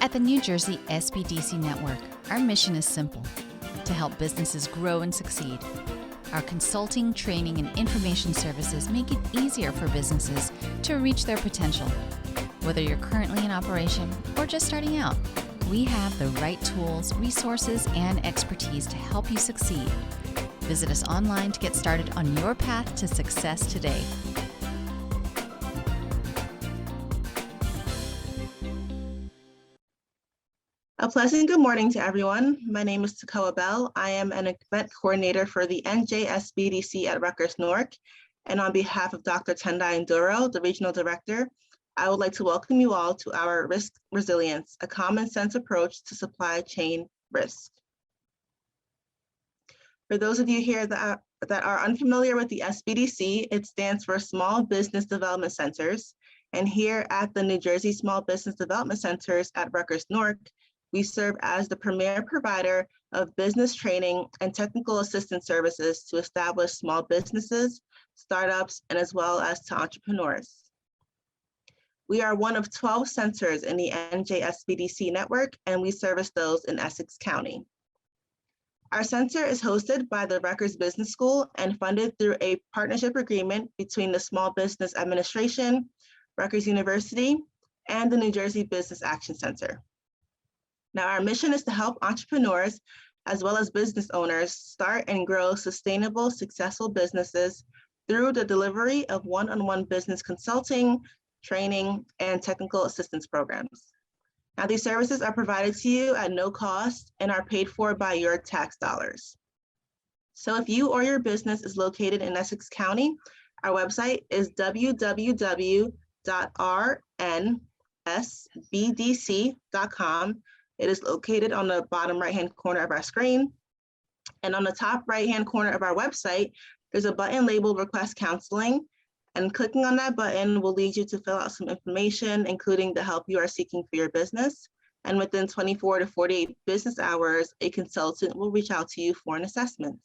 At the New Jersey SBDC Network, our mission is simple: to help businesses grow and succeed. Our consulting, training, and information services make it easier for businesses to reach their potential. Whether you're currently in operation or just starting out, we have the right tools, resources, and expertise to help you succeed. Visit us online to get started on your path to success today. A pleasant good morning to everyone. My name is Takoa Bell. I am an event coordinator for the NJSBDC at Rutgers-Newark. And on behalf of Dr. Tendai Nduro, the regional director, I would like to welcome you all to our Risk Resilience, a common sense approach to supply chain risk. For those of you here that are unfamiliar with the SBDC, it stands for Small Business Development Centers. And here at the New Jersey Small Business Development Centers at Rutgers-Newark, we serve as the premier provider of business training and technical assistance services to establish small businesses, startups, and as well as to entrepreneurs. We are one of 12 centers in the NJSBDC network, and we service those in Essex County. Our center is hosted by the Rutgers Business School and funded through a partnership agreement between the Small Business Administration, Rutgers University, and the New Jersey Business Action Center. Now, our mission is to help entrepreneurs as well as business owners start and grow sustainable, successful businesses through the delivery of one-on-one business consulting, training, and technical assistance programs. Now, these services are provided to you at no cost and are paid for by your tax dollars. So if you or your business is located in Essex County, our website is www.rnsbdc.com. It is located on the bottom right-hand corner of our screen. And on the top right-hand corner of our website, there's a button labeled Request Counseling. And clicking on that button will lead you to fill out some information, including the help you are seeking for your business. And within 24 to 48 business hours, a consultant will reach out to you for an assessment.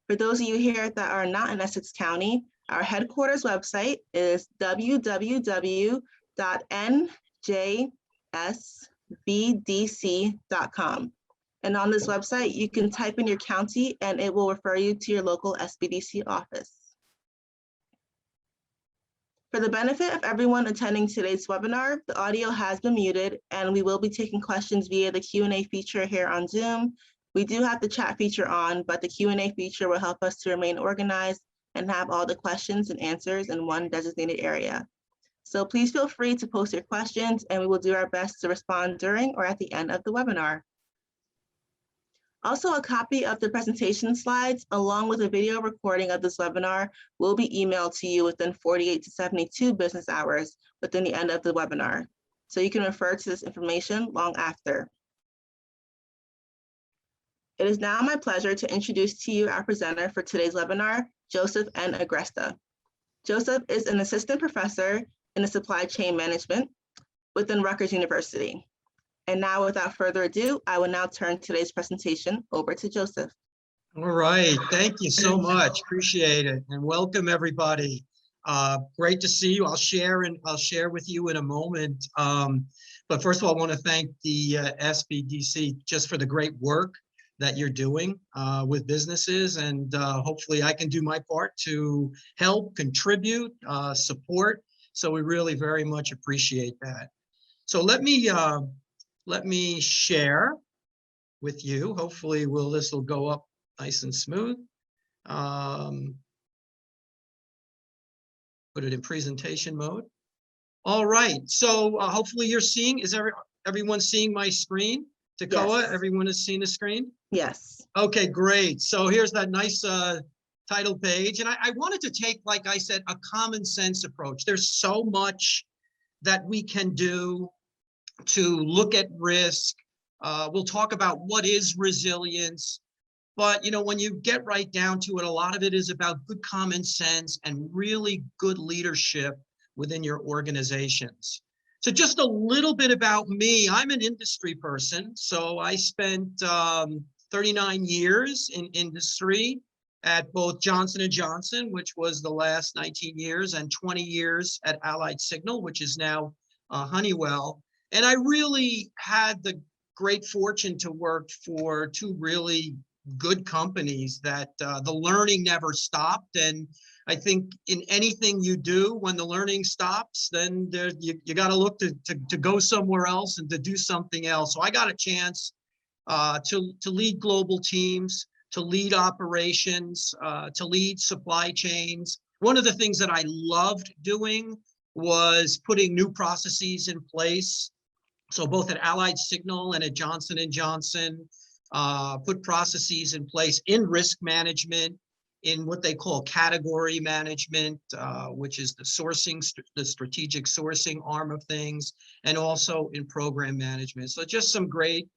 For those of you here that are not in Essex County, our headquarters website is www.njsbdc.com. And on this website, you can type in your county and it will refer you to your local SBDC office. For the benefit of everyone attending today's webinar, the audio has been muted and we will be taking questions via the Q&A feature here on Zoom. We do have the chat feature on, but the Q&A feature will help us to remain organized and have all the questions and answers in one designated area. So please feel free to post your questions and we will do our best to respond during or at the end of the webinar. Also, a copy of the presentation slides along with a video recording of this webinar will be emailed to you within 48 to 72 business hours within the end of the webinar. So you can refer to this information long after. It is now my pleasure to introduce to you our presenter for today's webinar, Joseph N. Agresta. Joseph is an assistant professor in the supply chain management within Rutgers University. And now, without further ado, I will now turn today's presentation over to Joseph. All right, thank you so much. Appreciate it, and welcome everybody. Great to see you. I'll share with you in a moment. But first of all, I want to thank the SBDC just for the great work that you're doing with businesses, and hopefully I can do my part to help, contribute, support. So we really very much appreciate that. So let me share with you. Hopefully this will go up nice and smooth. Put it in presentation mode. All right, so hopefully you're seeing, everyone seeing my screen? Takoa, yes. Everyone has seen the screen? Yes. Okay, great. So here's that nice title page. And I wanted to take, like I said, a common sense approach. There's so much that we can do to look at risk. We'll talk about what is resilience, but when you get right down to it, a lot of it is about good common sense and really good leadership within your organizations. So just a little bit about me. I'm an industry person, so I spent 39 years in industry at both Johnson & Johnson, which was the last 19 years, and 20 years at Allied Signal, which is now Honeywell. And I really had the great fortune to work for two really good companies that the learning never stopped. And I think in anything you do, when the learning stops, then you got to look to go somewhere else and to do something else. So I got a chance to lead global teams, to lead operations, to lead supply chains. One of the things that I loved doing was putting new processes in place. So both at Allied Signal and at Johnson & Johnson, put processes in place in risk management, in what they call category management, which is the sourcing, the strategic sourcing arm of things, and also in program management. So just some great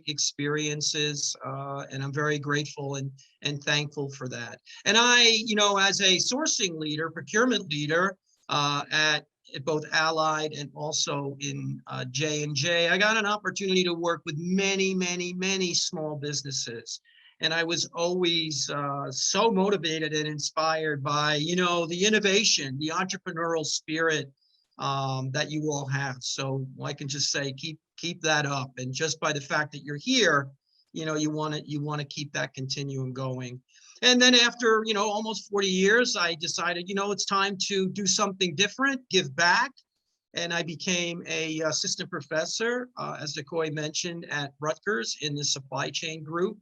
experiences, and I'm very grateful and thankful for that. And I, as a sourcing leader, procurement leader at both Allied and also in J&J, I got an opportunity to work with many small businesses. And I was always so motivated and inspired by, the innovation, the entrepreneurial spirit that you all have. So I can just say, keep that up. And just by the fact that you're here, you want to keep that continuum going. And then after, almost 40 years, I decided, it's time to do something different, give back. And I became a assistant professor, as Decoy mentioned, at Rutgers in the supply chain group.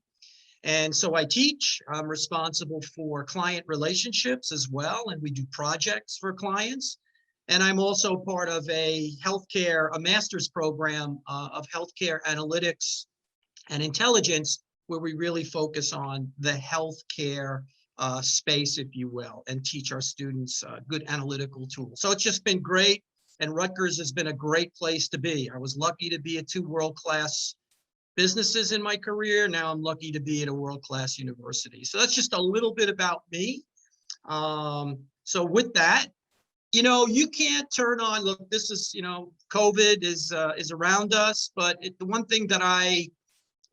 And so I teach. I'm responsible for client relationships as well, and we do projects for clients. And I'm also part of a master's program of healthcare analytics and intelligence, where we really focus on the healthcare space, if you will, and teach our students good analytical tools. So it's just been great, and Rutgers has been a great place to be. I was lucky to be at two world-class businesses in my career. Now I'm lucky to be at a world-class university. So that's just a little bit about me. So with that, you can't turn on, look, this is, COVID is around us, but the one thing that I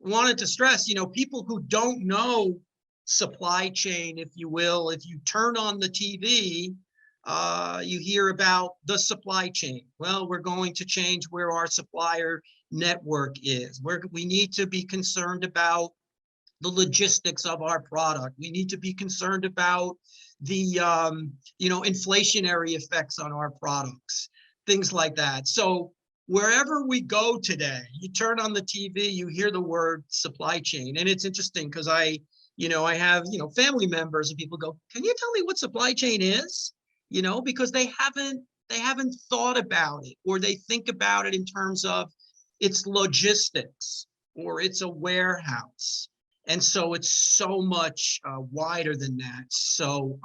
wanted to stress, people who don't know supply chain, if you will, if you turn on the TV, you hear about the supply chain. Well, we're going to change where our supplier network is. We need to be concerned about the logistics of our product. We need to be concerned about the inflationary effects on our products, things like that. So wherever we go today, you turn on the TV, you hear the word supply chain. And it's interesting because I have, family members and people go, can you tell me what supply chain is? Because they haven't thought about it, or they think about it in terms of its logistics, or it's a warehouse. And so it's so much wider than that. So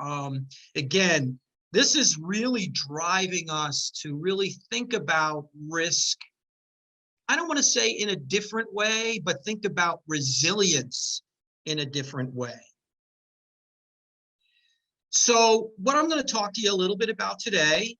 again, this is really driving us to really think about risk. I don't want to say in a different way, but think about resilience in a different way. So what I'm going to talk to you a little bit about today,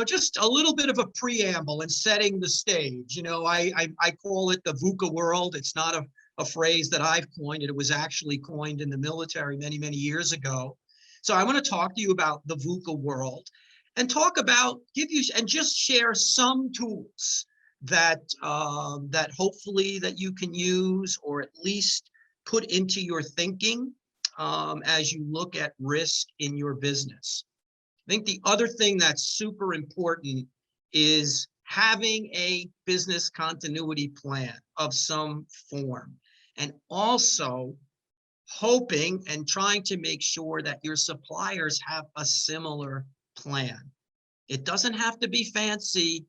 just a little bit of a preamble and setting the stage. I call it the VUCA world. It's not a phrase that I've coined. It was actually coined in the military many years ago. So I want to talk to you about the VUCA world and talk about, just share some tools that hopefully that you can use, or at least put into your thinking as you look at risk in your business. I think the other thing that's super important is having a business continuity plan of some form, and also hoping and trying to make sure that your suppliers have a similar plan. It doesn't have to be fancy,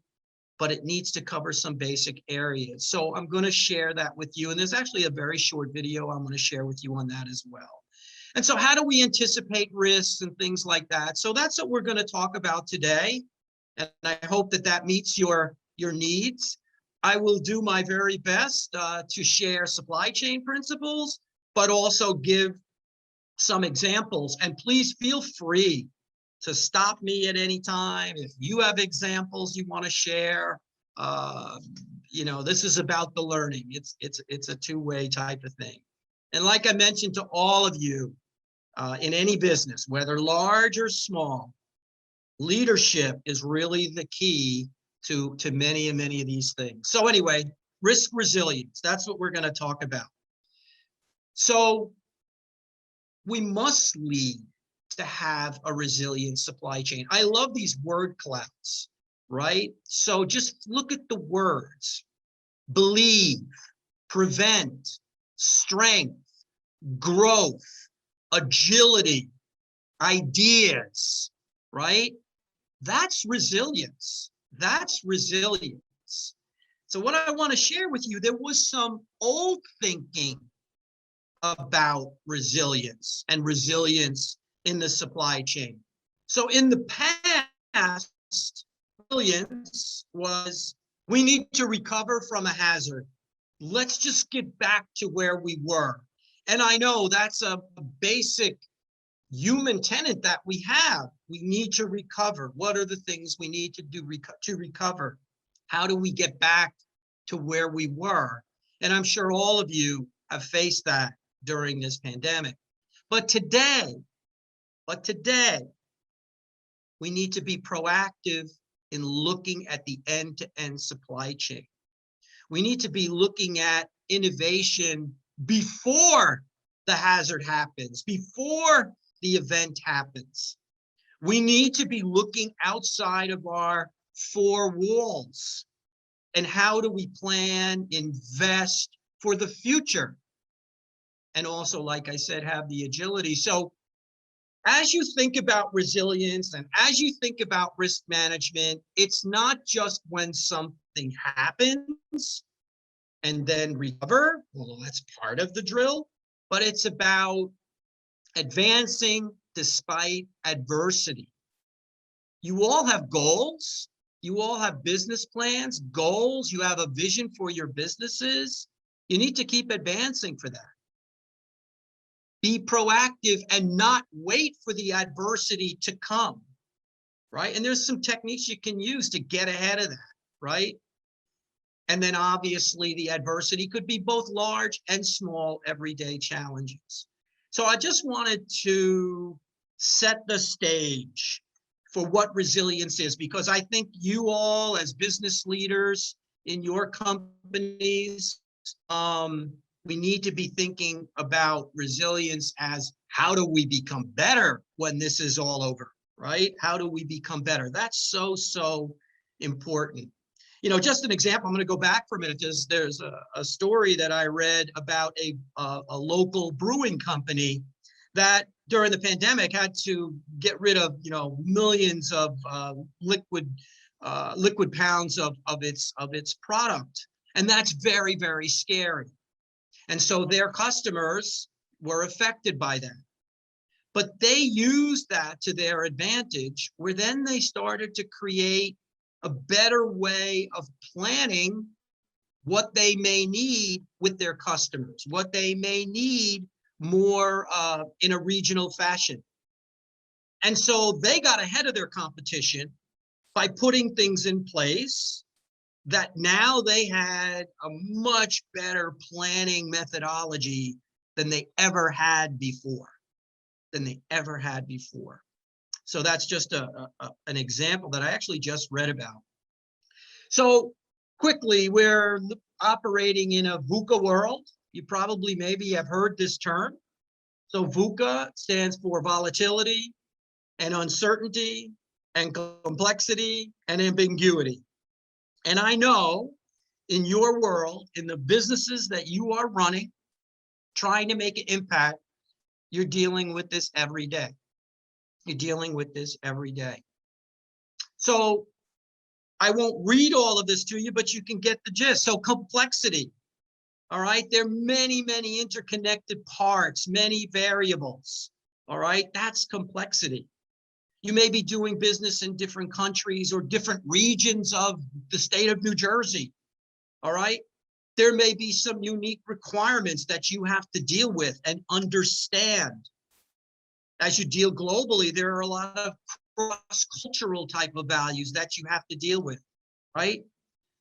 but it needs to cover some basic areas. So I'm going to share that with you. And there's actually a very short video I'm going to share with you on that as well. And so how do we anticipate risks and things like that? So that's what we're going to talk about today. And I hope that meets your needs. I will do my very best to share supply chain principles, but also give some examples. And please feel free to stop me at any time. If you have examples you want to share, this is about the learning. It's a two-way type of thing. And like I mentioned to all of you, in any business, whether large or small, leadership is really the key to many and many of these things. So anyway, risk resilience, that's what we're going to talk about. So we must lead to have a resilient supply chain. I love these word clouds, right? So just look at the words: believe, prevent, strength, growth, agility, ideas, right? That's resilience. That's resilience. So what I want to share with you, there was some old thinking about resilience and resilience in the supply chain. So in the past, resilience was, we need to recover from a hazard. Let's just get back to where we were. And I know that's a basic human tenet that we have. We need to recover. What are the things we need to do to recover? How do we get back to where we were? And I'm sure all of you have faced that during this pandemic. But today, we need to be proactive in looking at the end-to-end supply chain. We need to be looking at innovation before the hazard happens, before the event happens. We need to be looking outside of our four walls. And how do we plan, invest for the future? And also, like I said, have the agility. So as you think about resilience and as you think about risk management, it's not just when something happens and then recover. Well, that's part of the drill, but it's about advancing despite adversity. You all have goals. You all have business plans, goals. You have a vision for your businesses. You need to keep advancing for that. Be proactive and not wait for the adversity to come, right? And there's some techniques you can use to get ahead of that, right? And then obviously the adversity could be both large and small everyday challenges. So I just wanted to set the stage for what resilience is, because I think you all as business leaders in your companies, we need to be thinking about resilience as, how do we become better when this is all over, right? How do we become better? That's so important. You know, just an example, I'm going to go back for a minute. There's a story that I read about a local brewing company that during the pandemic had to get rid of, you know, millions of liquid pounds of its product. And that's very, very scary. And so their customers were affected by that. But they used that to their advantage, where then they started to create a better way of planning what they may need with their customers, what they may need more in a regional fashion. And so they got ahead of their competition by putting things in place that now they had a much better planning methodology than they ever had before, So that's just an example that I actually just read about. So quickly, we're operating in a VUCA world. You probably maybe have heard this term. So VUCA stands for volatility and uncertainty and complexity and ambiguity. And I know in your world, in the businesses that you are running, trying to make an impact, you're dealing with this every day. So I won't read all of this to you, but you can get the gist. So complexity, all right? There are many interconnected parts, many variables, all right? That's complexity. You may be doing business in different countries or different regions of the state of New Jersey, all right? There may be some unique requirements that you have to deal with and understand. As you deal globally, there are a lot of cross-cultural type of values that you have to deal with, right?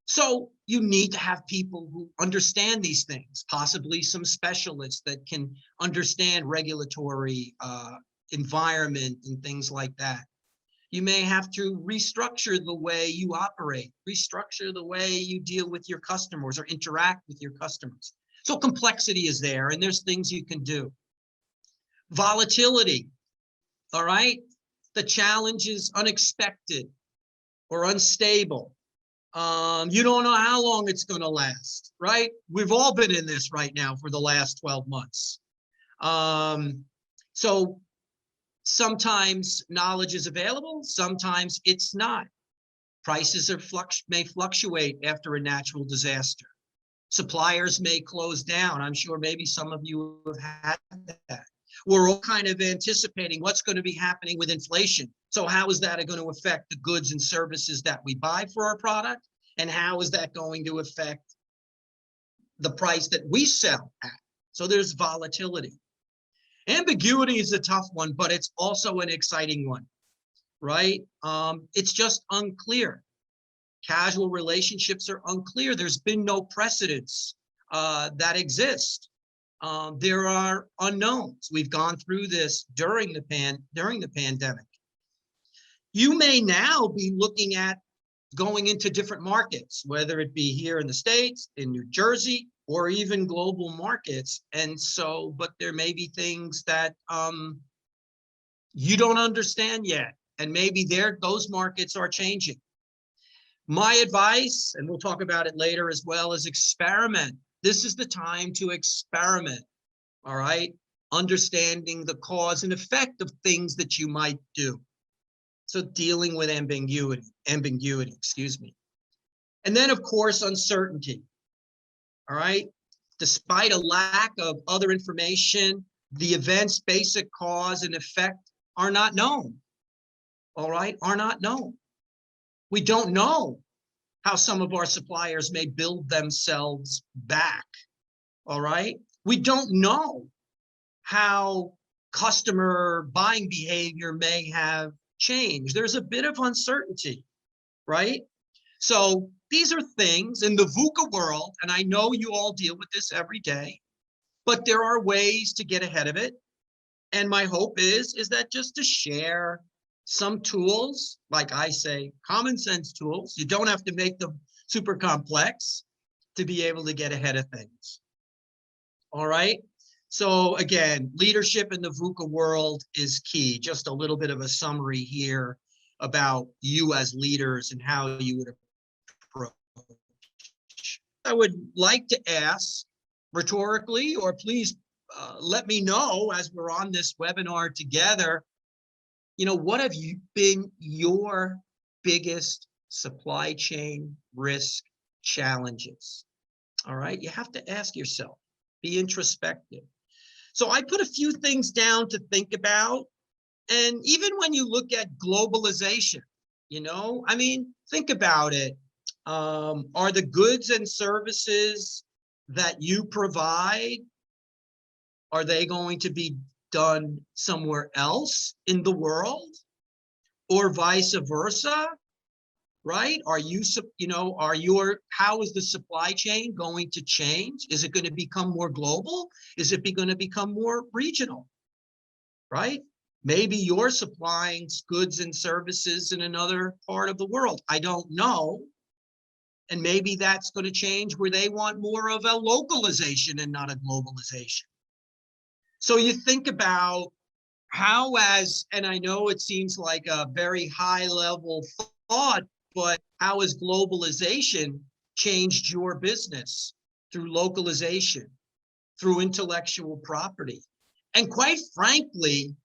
So you need to have people who understand these things, possibly some specialists that can understand regulatory environment and things like that. You may have to restructure the way you operate, restructure the way you deal with your customers or interact with your customers. So complexity is there, and there's things you can do. Volatility, all right? The challenge is unexpected or unstable. You don't know how long it's going to last, right? We've all been in this right now for the last 12 months. So sometimes knowledge is available, sometimes it's not. Prices may fluctuate after a natural disaster. Suppliers may close down. I'm sure maybe some of you have had that. We're all kind of anticipating what's going to be happening with inflation. So how is that going to affect the goods and services that we buy for our product? And how is that going to affect the price that we sell at? So there's volatility. Ambiguity is a tough one, but it's also an exciting one, right? It's just unclear. Casual relationships are unclear. There's been no precedents that exist. There are unknowns. We've gone through this during the pandemic. You may now be looking at going into different markets, whether it be here in the States, in New Jersey, or even global markets. And so, but there may be things that you don't understand yet. And maybe those markets are changing. My advice, and we'll talk about it later as well, is experiment. This is the time to experiment, all right? Understanding the cause and effect of things that you might do. So dealing with ambiguity, excuse me. And then, of course, uncertainty, all right? Despite a lack of other information, the event's basic cause and effect are not known, all right? Are not known. We don't know how some of our suppliers may build themselves back, all right? We don't know how customer buying behavior may have changed. There's a bit of uncertainty, right? So these are things in the VUCA world, and I know you all deal with this every day, but there are ways to get ahead of it. And my hope is that just to share some tools, like I say, common sense tools. You don't have to make them super complex to be able to get ahead of things. All right. So again, leadership in the VUCA world is key. Just a little bit of a summary here about you as leaders and how you would approach. I would like to ask rhetorically, or please let me know as we're on this webinar together, what have been your biggest supply chain risk challenges? All right, you have to ask yourself, be introspective. So I put a few things down to think about. And even when you look at globalization, think about it. Are the goods and services that you provide, are they going to be done somewhere else in the world, or vice versa, right? How is the supply chain going to change? Is it going to become more global? Is it going to become more regional, right? Maybe you're supplying goods and services in another part of the world. I don't know. And maybe that's going to change where they want more of a localization and not a globalization. So you think about how, and I know it seems like a very high level thought, but how has globalization changed your business through localization, through intellectual property? And quite frankly,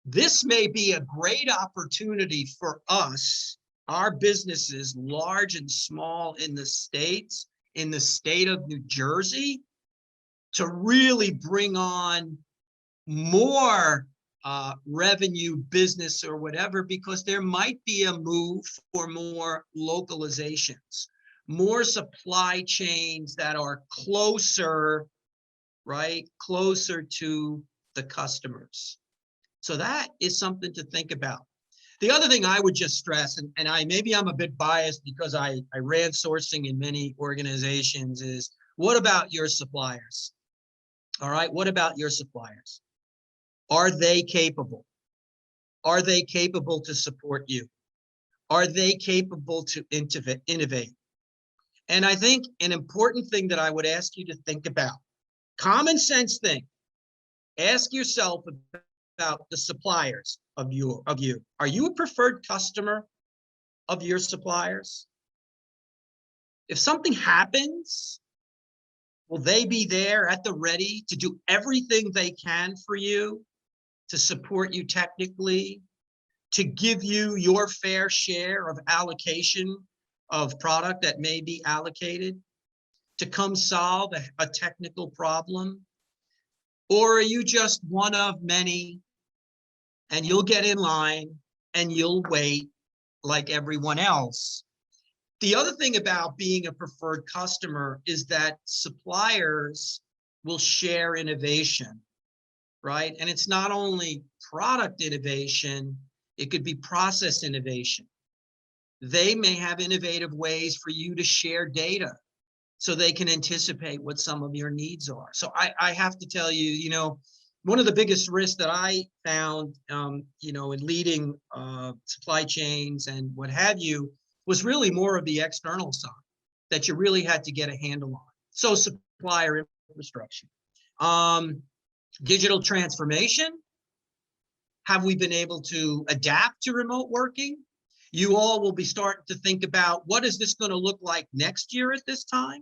this may be a great opportunity for us, our businesses, large and small in the States, in the state of New Jersey, to really bring on more revenue business or whatever, because there might be a move for more localizations, more supply chains that are closer, right? Closer to the customers. So that is something to think about. The other thing I would just stress, and maybe I'm a bit biased because I ran sourcing in many organizations, is what about your suppliers? All right, what about your suppliers? Are they capable? Are they capable to support you? Are they capable to innovate? And I think an important thing that I would ask you to think about, common sense thing, ask yourself about the suppliers of you. Are you a preferred customer of your suppliers? If something happens, will they be there at the ready to do everything they can for you, to support you technically, to give you your fair share of allocation of product that may be allocated, to come solve a technical problem? Or are you just one of many and you'll get in line and you'll wait like everyone else? The other thing about being a preferred customer is that suppliers will share innovation, right? And it's not only product innovation, it could be process innovation. They may have innovative ways for you to share data so they can anticipate what some of your needs are. So I have to tell you, you know, one of the biggest risks that I found, you know, in leading supply chains and what have you, was really more of the external side that you really had to get a handle on. So supplier infrastructure, digital transformation. Have we been able to adapt to remote working? You all will be starting to think about, what is this going to look like next year at this time?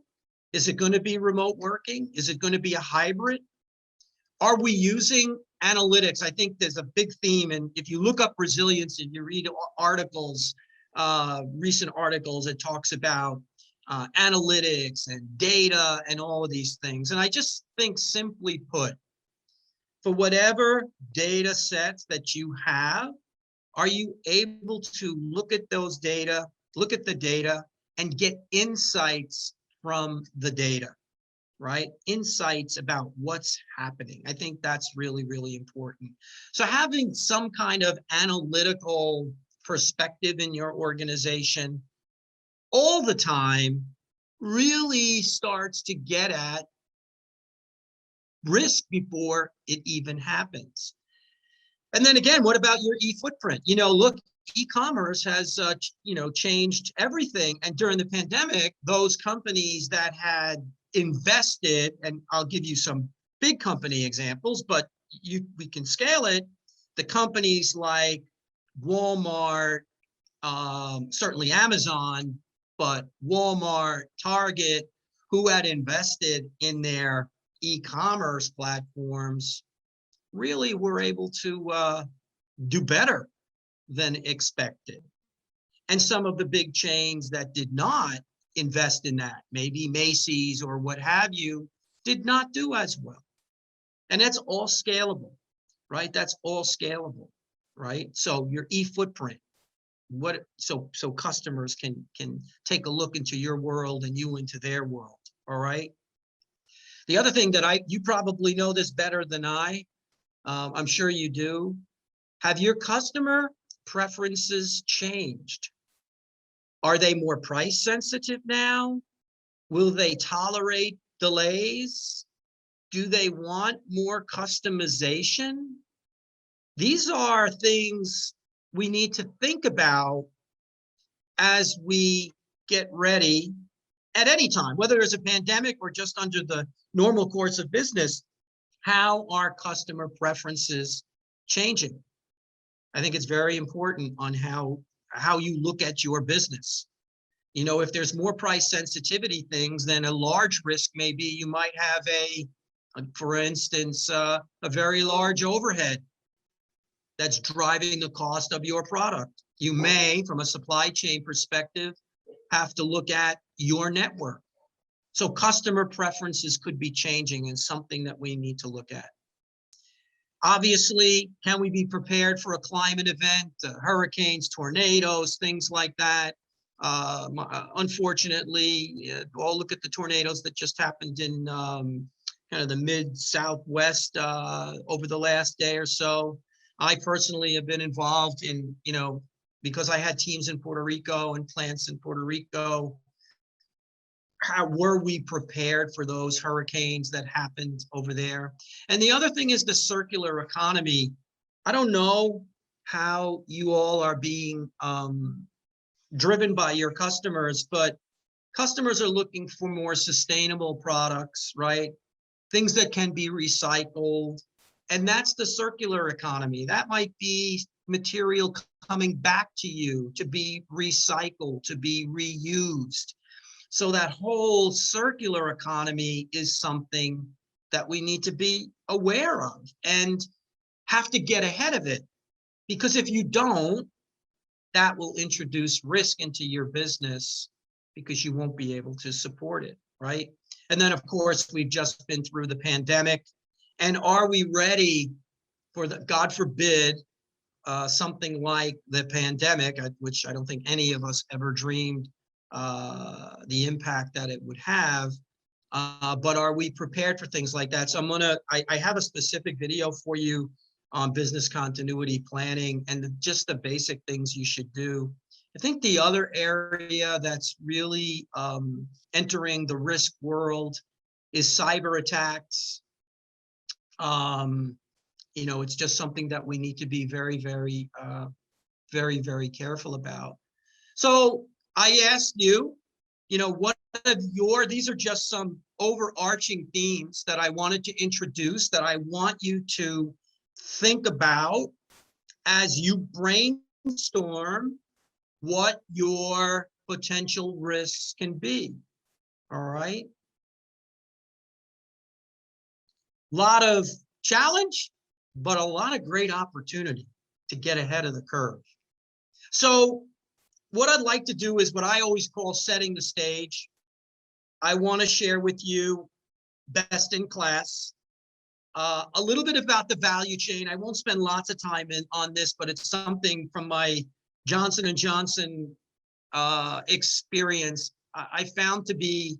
Is it going to be remote working? Is it going to be a hybrid? Are we using analytics? I think there's a big theme, and if you look up resilience and you read articles, recent articles, it talks about analytics and data and all of these things. And I just think, simply put, for whatever data sets that you have, are you able to look at those data, look at the data and get insights from the data, right? Insights about what's happening. I think that's really, really important. So having some kind of analytical perspective in your organization all the time really starts to get at risk before it even happens. And then again, what about your e-footprint? You know, look, e-commerce has, you know, changed everything. And during the pandemic, those companies that had invested, and I'll give you some big company examples, but we can scale it. The companies like Walmart, certainly Amazon, but Walmart, Target, who had invested in their e-commerce platforms, really were able to do better than expected. And some of the big chains that did not invest in that, maybe Macy's or what have you, did not do as well. And that's all scalable, right? That's all scalable, right? So your e-footprint, so customers can take a look into your world and you into their world, all right? The other thing that you probably know this better than I'm sure you do. Have your customer preferences changed? Are they more price sensitive now? Will they tolerate delays? Do they want more customization? These are things we need to think about as we get ready at any time, whether there's a pandemic or just under the normal course of business. How are customer preferences changing? I think it's very important on how you look at your business. You know, if there's more price sensitivity things, then a large risk may be you might have for instance, a very large overhead that's driving the cost of your product. You may, from a supply chain perspective, have to look at your network. So customer preferences could be changing, and something that we need to look at. Obviously, can we be prepared for a climate event, hurricanes, tornadoes, things like that? Unfortunately, all look at the tornadoes that just happened in kind of the mid-southwest over the last day or so. I personally have been involved in, you know, because I had teams in Puerto Rico and plants in Puerto Rico. How were we prepared for those hurricanes that happened over there? And the other thing is the circular economy. I don't know how you all are being driven by your customers, but customers are looking for more sustainable products, right? Things that can be recycled. And that's the circular economy. That might be material coming back to you to be recycled, to be reused. So that whole circular economy is something that we need to be aware of and have to get ahead of it. Because if you don't, that will introduce risk into your business because you won't be able to support it, right? And then, of course, we've just been through the pandemic. And are we ready for the, God forbid, something like the pandemic, which I don't think any of us ever dreamed the impact that it would have. But are we prepared for things like that? So I have a specific video for you on business continuity planning and just the basic things you should do. I think the other area that's really entering the risk world is cyber attacks. You know, it's just something that we need to be very, very careful about. So I asked you, you know, what of these are just some overarching themes that I wanted to introduce that I want you to think about as you brainstorm what your potential risks can be. All right. A lot of challenge, but a lot of great opportunity to get ahead of the curve. So what I'd like to do is what I always call setting the stage. I want to share with you best in class, a little bit about the value chain. I won't spend lots of time on this, but it's something from my Johnson & Johnson experience I found to be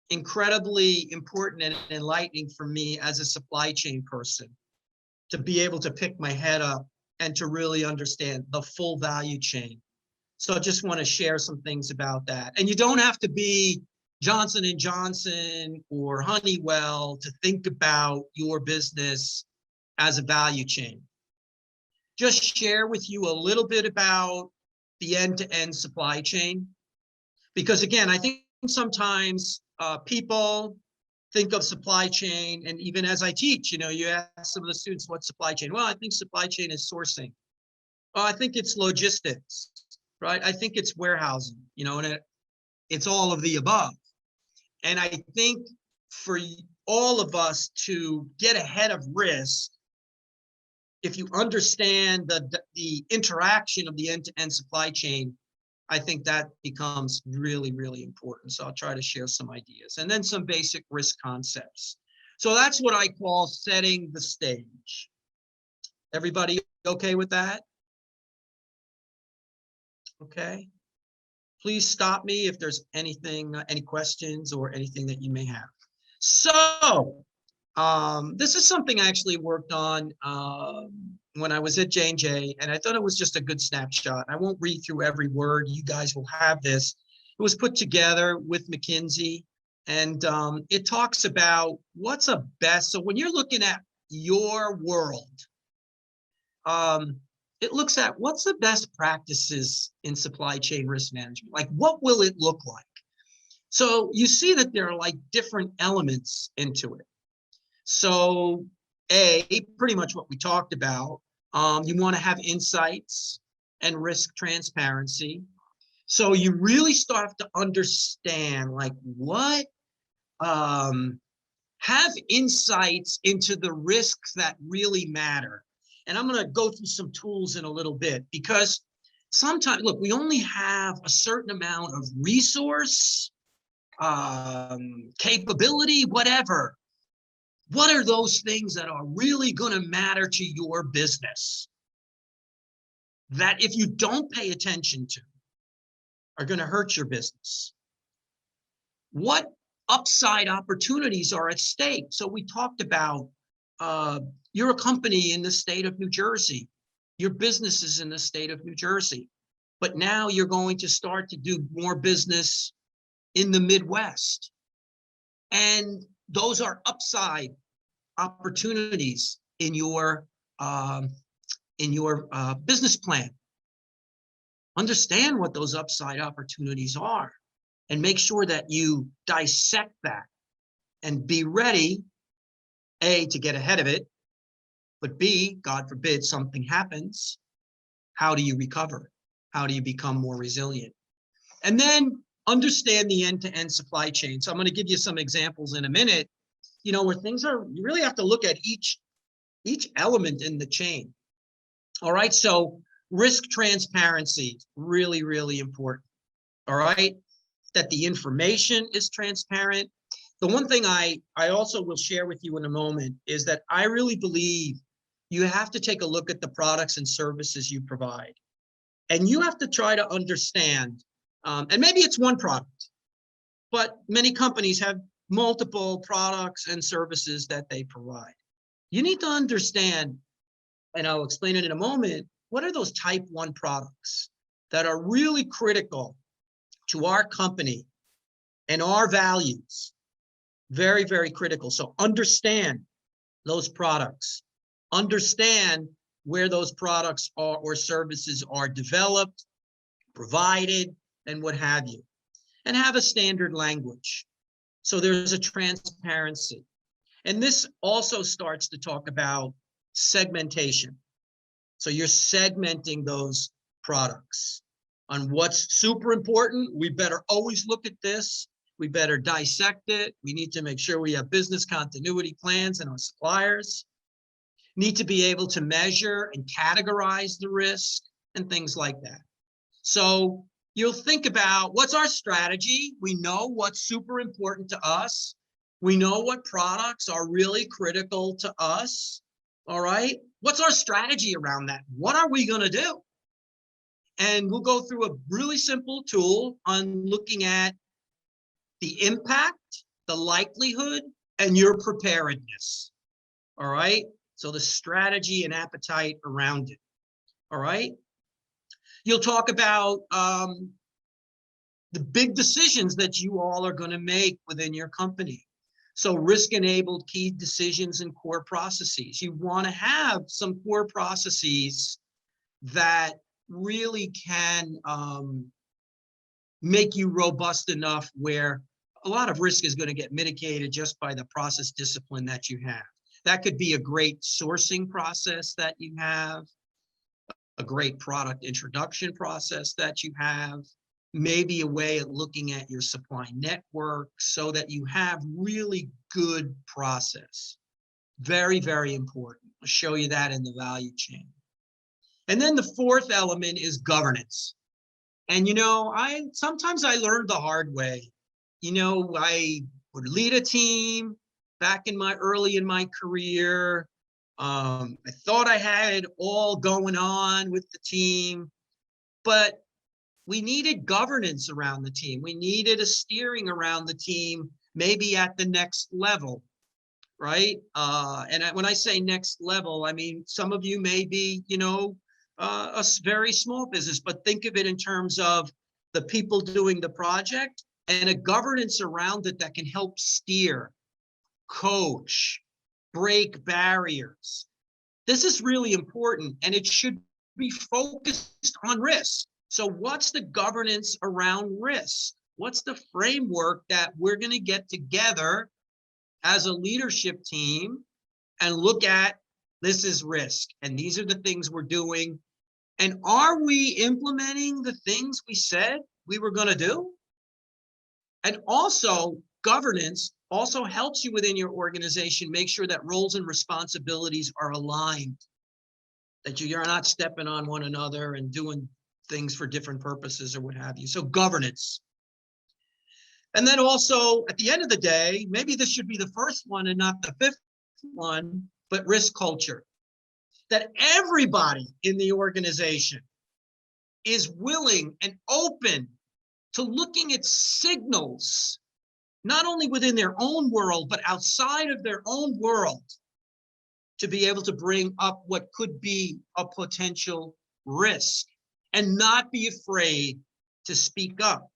incredibly important and enlightening for me as a supply chain person, to be able to pick my head up and to really understand the full value chain. So I just want to share some things about that. And you don't have to be Johnson & Johnson or Honeywell to think about your business as a value chain. Just share with you a little bit about the end-to-end supply chain. Because again, I think sometimes people think of supply chain, and even as I teach, you know, you ask some of the students, what's supply chain? Well, I think supply chain is sourcing. Oh, I think it's logistics, right? I think it's warehousing, you know, and it's all of the above. And I think for all of us to get ahead of risk, if you understand the interaction of the end-to-end supply chain, I think that becomes really important. So I'll try to share some ideas and then some basic risk concepts. So that's what I call setting the stage. Everybody okay with that? Okay. Please stop me if there's anything, any questions or anything that you may have. So this is something I actually worked on when I was at J&J, and I thought it was just a good snapshot. I won't read through every word. You guys will have this. It was put together with McKinsey, and it talks about what's a best. So when you're looking at your world, it looks at what's the best practices in supply chain risk management. Like, what will it look like? So you see that there are like different elements into it. So pretty much what we talked about, you want to have insights and risk transparency. So you really start to understand like what, have insights into the risks that really matter. And I'm going to go through some tools in a little bit, because sometimes, look, we only have a certain amount of resource, capability, whatever. What are those things that are really going to matter to your business that if you don't pay attention to are going to hurt your business? What upside opportunities are at stake? So we talked about you're a company in the state of New Jersey. Your business is in the state of New Jersey. But now you're going to start to do more business in the Midwest. And those are upside opportunities in your business plan. Understand what those upside opportunities are and make sure that you dissect that and be ready, A, to get ahead of it, but B, God forbid something happens. How do you recover? How do you become more resilient? And then understand the end-to-end supply chain. So I'm going to give you some examples in a minute, where things are, you really have to look at each element in the chain. All right, so risk transparency, really, really important. All right, that the information is transparent. The one thing I also will share with you in a moment is that I really believe you have to take a look at the products and services you provide. And you have to try to understand, and maybe it's one product, but many companies have multiple products and services that they provide. You need to understand, and I'll explain it in a moment, what are those type 1 products that are really critical to our company and our values? Very, very critical. So understand those products. Understand where those products are or services are developed, provided, and what have you. And have a standard language. So there's a transparency. And this also starts to talk about segmentation. So you're segmenting those products on what's super important. We better always look at this. We better dissect it. We need to make sure we have business continuity plans and our suppliers need to be able to measure and categorize the risk and things like that. So you'll think about what's our strategy. We know what's super important to us. We know what products are really critical to us. All right. What's our strategy around that? What are we going to do? And we'll go through a really simple tool on looking at the impact, the likelihood, and your preparedness. All right. So the strategy and appetite around it. All right. You'll talk about the big decisions that you all are going to make within your company. So risk-enabled key decisions and core processes. You want to have some core processes that really can make you robust enough where a lot of risk is going to get mitigated just by the process discipline that you have. That could be a great sourcing process that you have, a great product introduction process that you have, maybe a way of looking at your supply network so that you have really good process. Very, very important. I'll show you that in the value chain. And then the fourth element is governance. And sometimes I learned the hard way. I would lead a team back early in my career. I thought I had it all going on with the team, but we needed governance around the team. We needed a steering around the team, maybe at the next level, right? And when I say next level, I mean, some of you may be, a very small business, but think of it in terms of the people doing the project and a governance around it that can help steer, coach, break barriers. This is really important, and it should be focused on risk. So what's the governance around risk? What's the framework that we're going to get together as a leadership team and look at? This is risk, and these are the things we're doing. And are we implementing the things we said we were going to do? And also, governance also helps you within your organization make sure that roles and responsibilities are aligned, that you're not stepping on one another and doing things for different purposes or what have you. So governance. And then also, at the end of the day, maybe this should be the first one and not the fifth one, but risk culture. That everybody in the organization is willing and open to looking at signals, not only within their own world, but outside of their own world, to be able to bring up what could be a potential risk and not be afraid to speak up.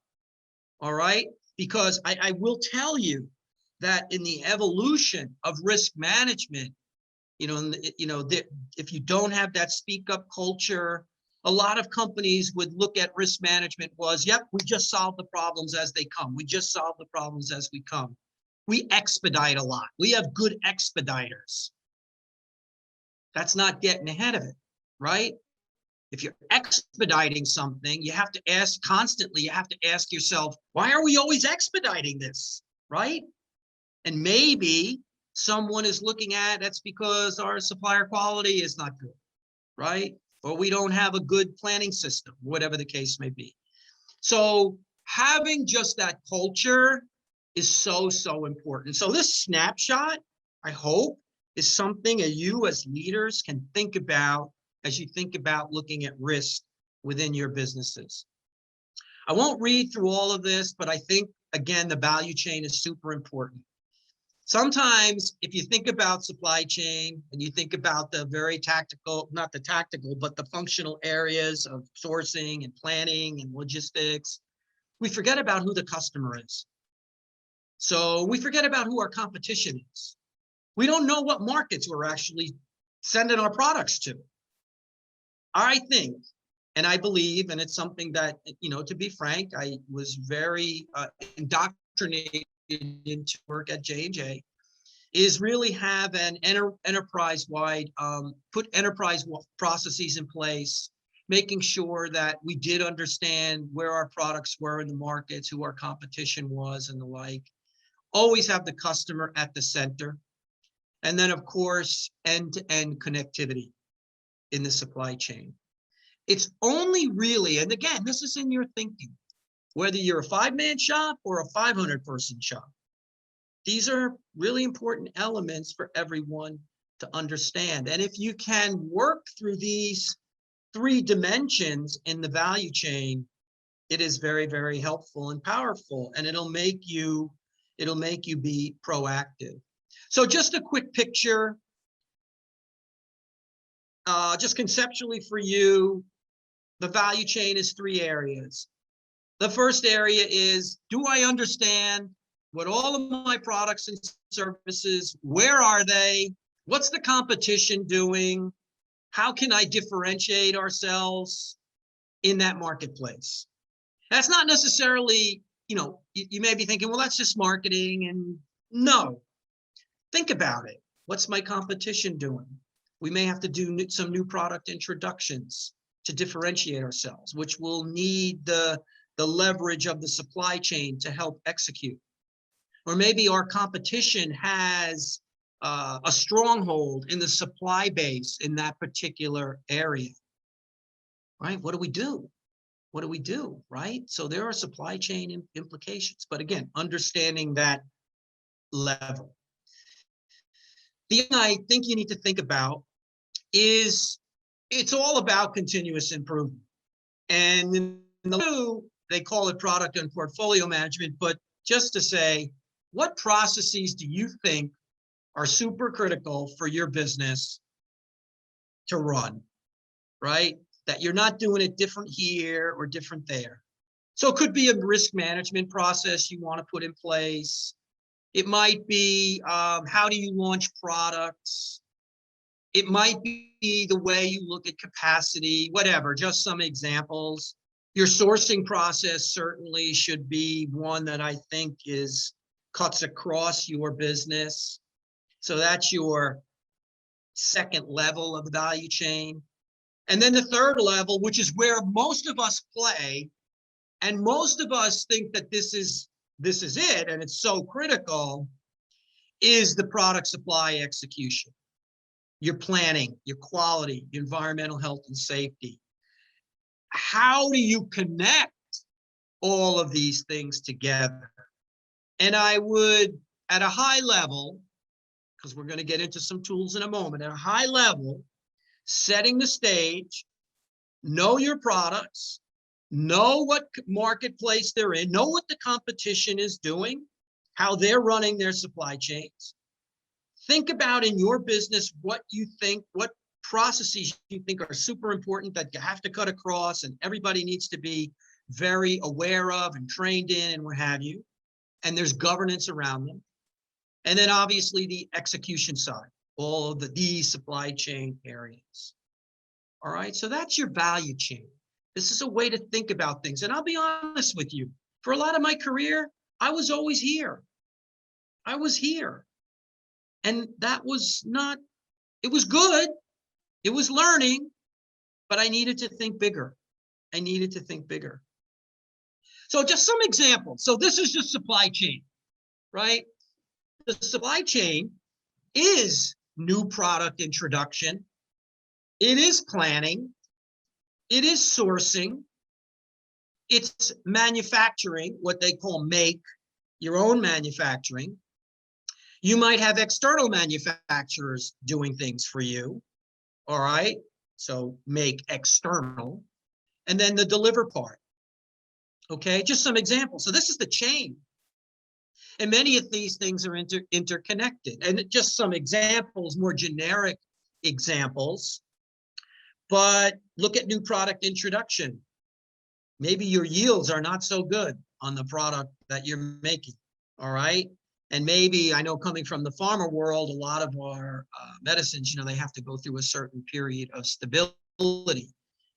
All right? Because I will tell you that in the evolution of risk management, if you don't have that speak up culture, a lot of companies would look at risk management was, yep, we just solve the problems as they come. We just solve the problems as we come. We expedite a lot. We have good expediters. That's not getting ahead of it, right? If you're expediting something, you have to ask constantly, you have to ask yourself, why are we always expediting this, right? And maybe someone is looking at, that's because our supplier quality is not good, right? Or we don't have a good planning system, whatever the case may be. So having just that culture is so, so important. So this snapshot, I hope, is something that you as leaders can think about as you think about looking at risk within your businesses. I won't read through all of this, but I think, again, the value chain is super important. Sometimes if you think about supply chain and you think about the very tactical, not the tactical, but the functional areas of sourcing and planning and logistics, we forget about who the customer is. So we forget about who our competition is. We don't know what markets we're actually sending our products to. I think, and I believe, and it's something that, to be frank, I was very indoctrinated into work at J&J, is really have an enterprise-wide, put enterprise processes in place, making sure that we did understand where our products were in the markets, who our competition was, and the like. Always have the customer at the center. And then, of course, end-to-end connectivity in the supply chain. It's only really, and again, this is in your thinking, whether you're a 5-man shop or a 500-person shop. These are really important elements for everyone to understand. And if you can work through these 3 dimensions in the value chain, it is very, very helpful and powerful, and it'll make you be proactive. So just a quick picture, just conceptually for you, the value chain is 3 areas. The first area is, do I understand what all of my products and services, where are they? What's the competition doing? How can I differentiate ourselves in that marketplace? That's not necessarily, you may be thinking, well, that's just marketing. And no, think about it. What's my competition doing? We may have to do some new product introductions to differentiate ourselves, which will need the leverage of the supply chain to help execute. Or maybe our competition has a stronghold in the supply base in that particular area, right? What do we do? What do we do, right? So there are supply chain implications, but again, understanding that level. The thing I think you need to think about is it's all about continuous improvement. And in the two, they call it product and portfolio management, but just to say, what processes do you think are super critical for your business to run, right? That you're not doing it different here or different there. So it could be a risk management process you want to put in place. It might be how do you launch products? It might be the way you look at capacity, whatever, just some examples. Your sourcing process certainly should be one that I think cuts across your business. So that's your second level of the value chain. And then the third level, which is where most of us play, and most of us think that this is it, and it's so critical, is the product supply execution. Your planning, your quality, your environmental health and safety. How do you connect all of these things together? And I would, at a high level, because we're going to get into some tools in a moment, at a high level, setting the stage, know your products, know what marketplace they're in, know what the competition is doing, how they're running their supply chains. Think about in your business what you think, what processes you think are super important that you have to cut across and everybody needs to be very aware of and trained in and what have you. And there's governance around them. And then obviously the execution side, all of these supply chain areas. All right, so that's your value chain. This is a way to think about things. And I'll be honest with you, for a lot of my career, I was always here. I was here. And that was not, it was good. It was learning, but I needed to think bigger. I needed to think bigger. So just some examples. So this is just supply chain, right? The supply chain is new product introduction. It is planning. It is sourcing. It's manufacturing, what they call make, your own manufacturing. You might have external manufacturers doing things for you. All right. So make external. And then the deliver part. Okay, just some examples. So this is the chain. And many of these things are interconnected. And just some examples, more generic examples. But look at new product introduction. Maybe your yields are not so good on the product that you're making. All right. And maybe, I know coming from the pharma world, a lot of our medicines, they have to go through a certain period of stability.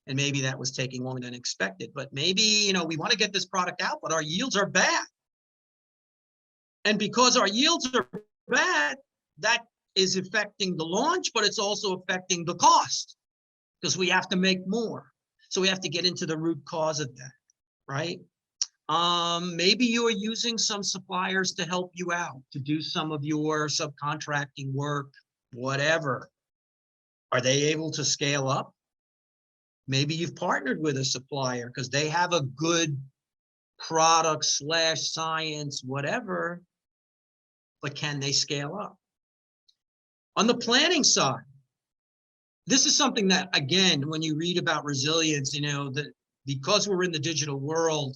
And maybe that was taking longer than expected. But maybe, we want to get this product out, but our yields are bad. And because our yields are bad, that is affecting the launch, but it's also affecting the cost because we have to make more. So we have to get into the root cause of that, right? Maybe you are using some suppliers to help you out, to do some of your subcontracting work, whatever. Are they able to scale up? Maybe you've partnered with a supplier because they have a good product / science, whatever, but can they scale up? On the planning side, this is something that, again, when you read about resilience, that because we're in the digital world,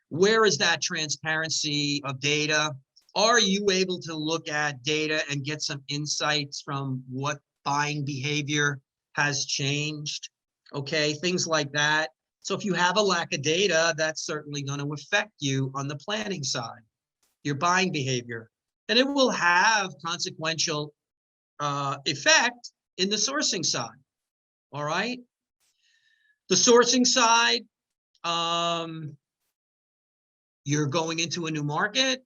where is that transparency of data? Are you able to look at data and get some insights from what buying behavior has changed? Okay, things like that. So if you have a lack of data, that's certainly going to affect you on the planning side, your buying behavior. And it will have consequential effect in the sourcing side. All right. The sourcing side, you're going into a new market.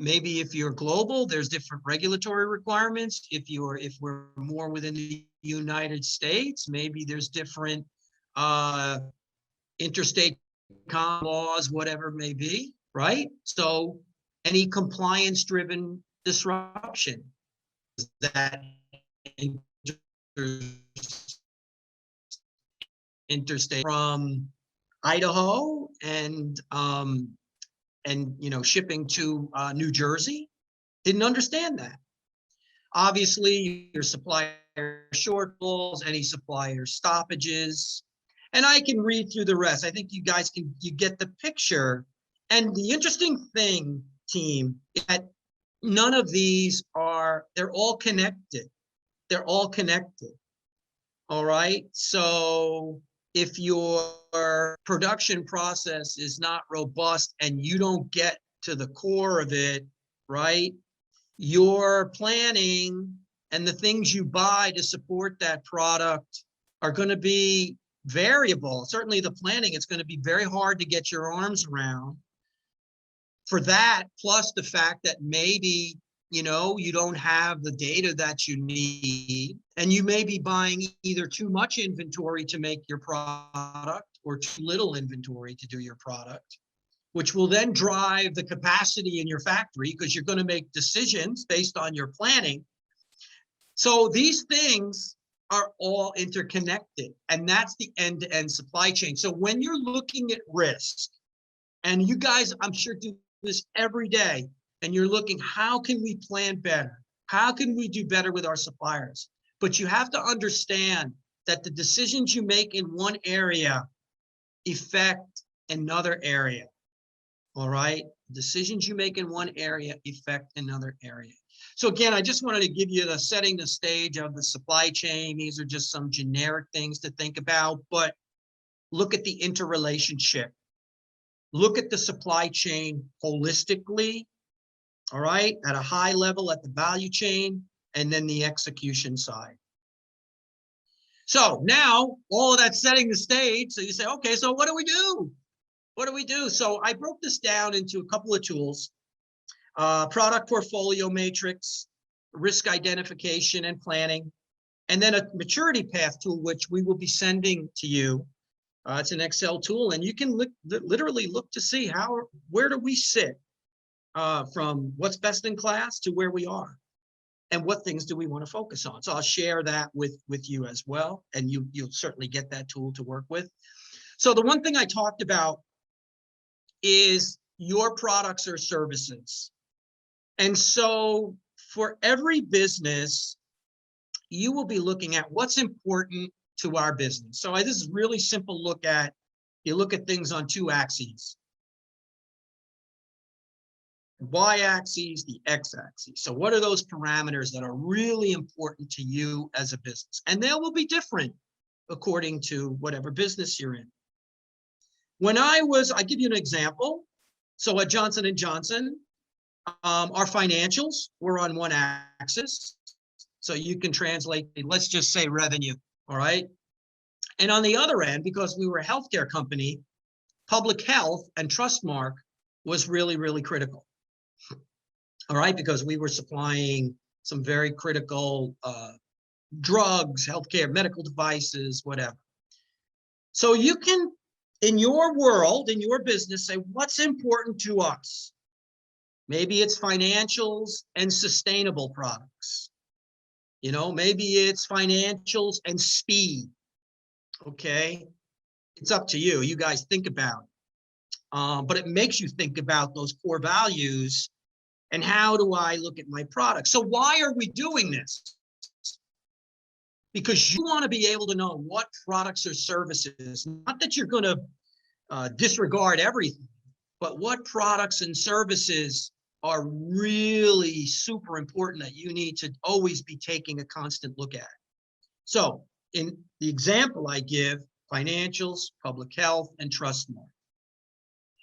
Maybe if you're global, there's different regulatory requirements. If we're more within the United States, maybe there's different interstate laws, whatever it may be, right? So any compliance-driven disruption that interstate from Idaho and shipping to New Jersey, didn't understand that. Obviously, your supplier shortfalls, any supplier stoppages, and I can read through the rest. I think you guys you get the picture. And the interesting thing, team, is that none of these they're all connected. They're all connected. All right. So if your production process is not robust and you don't get to the core of it, right, your planning and the things you buy to support that product are going to be variable. Certainly the planning, it's going to be very hard to get your arms around. For that, plus the fact that maybe, you don't have the data that you need, and you may be buying either too much inventory to make your product or too little inventory to do your product, which will then drive the capacity in your factory because you're going to make decisions based on your planning. So these things are all interconnected, and that's the end-to-end supply chain. So when you're looking at risk, and you guys, I'm sure, do this every day, and you're looking, how can we plan better? How can we do better with our suppliers? But you have to understand that the decisions you make in one area affect another area. All right? Decisions you make in one area affect another area. So again, I just wanted to give you setting the stage of the supply chain. These are just some generic things to think about, but look at the interrelationship. Look at the supply chain holistically, all right, at a high level at the value chain, and then the execution side. So now all of that setting the stage. So you say, okay, so what do we do? What do we do? So I broke this down into a couple of tools, product portfolio matrix, risk identification and planning, and then a maturity path tool, which we will be sending to you. It's an Excel tool, and you can literally look to see where do we sit from what's best in class to where we are, and what things do we want to focus on. So I'll share that with you as well, and you'll certainly get that tool to work with. So the one thing I talked about is your products or services. And so for every business, you will be looking at what's important to our business. So this is really simple look at, you look at things on two axes. Y-axis, the X-axis. So what are those parameters that are really important to you as a business? And they will be different according to whatever business you're in. When I give you an example. So at Johnson & Johnson, our financials were on one axis. So you can translate, let's just say revenue, all right? And on the other end, because we were a healthcare company, public health and Trustmark was really, really critical. All right, because we were supplying some very critical drugs, healthcare, medical devices, whatever. So you can, in your world, in your business, say, what's important to us? Maybe it's financials and sustainable products. You know, maybe it's financials and speed. Okay, it's up to you. You guys think about it. But it makes you think about those core values and how do I look at my product? So why are we doing this? Because you want to be able to know what products or services, not that you're going to disregard everything, but what products and services are really super important that you need to always be taking a constant look at. So in the example I give, financials, public health, and Trustmark.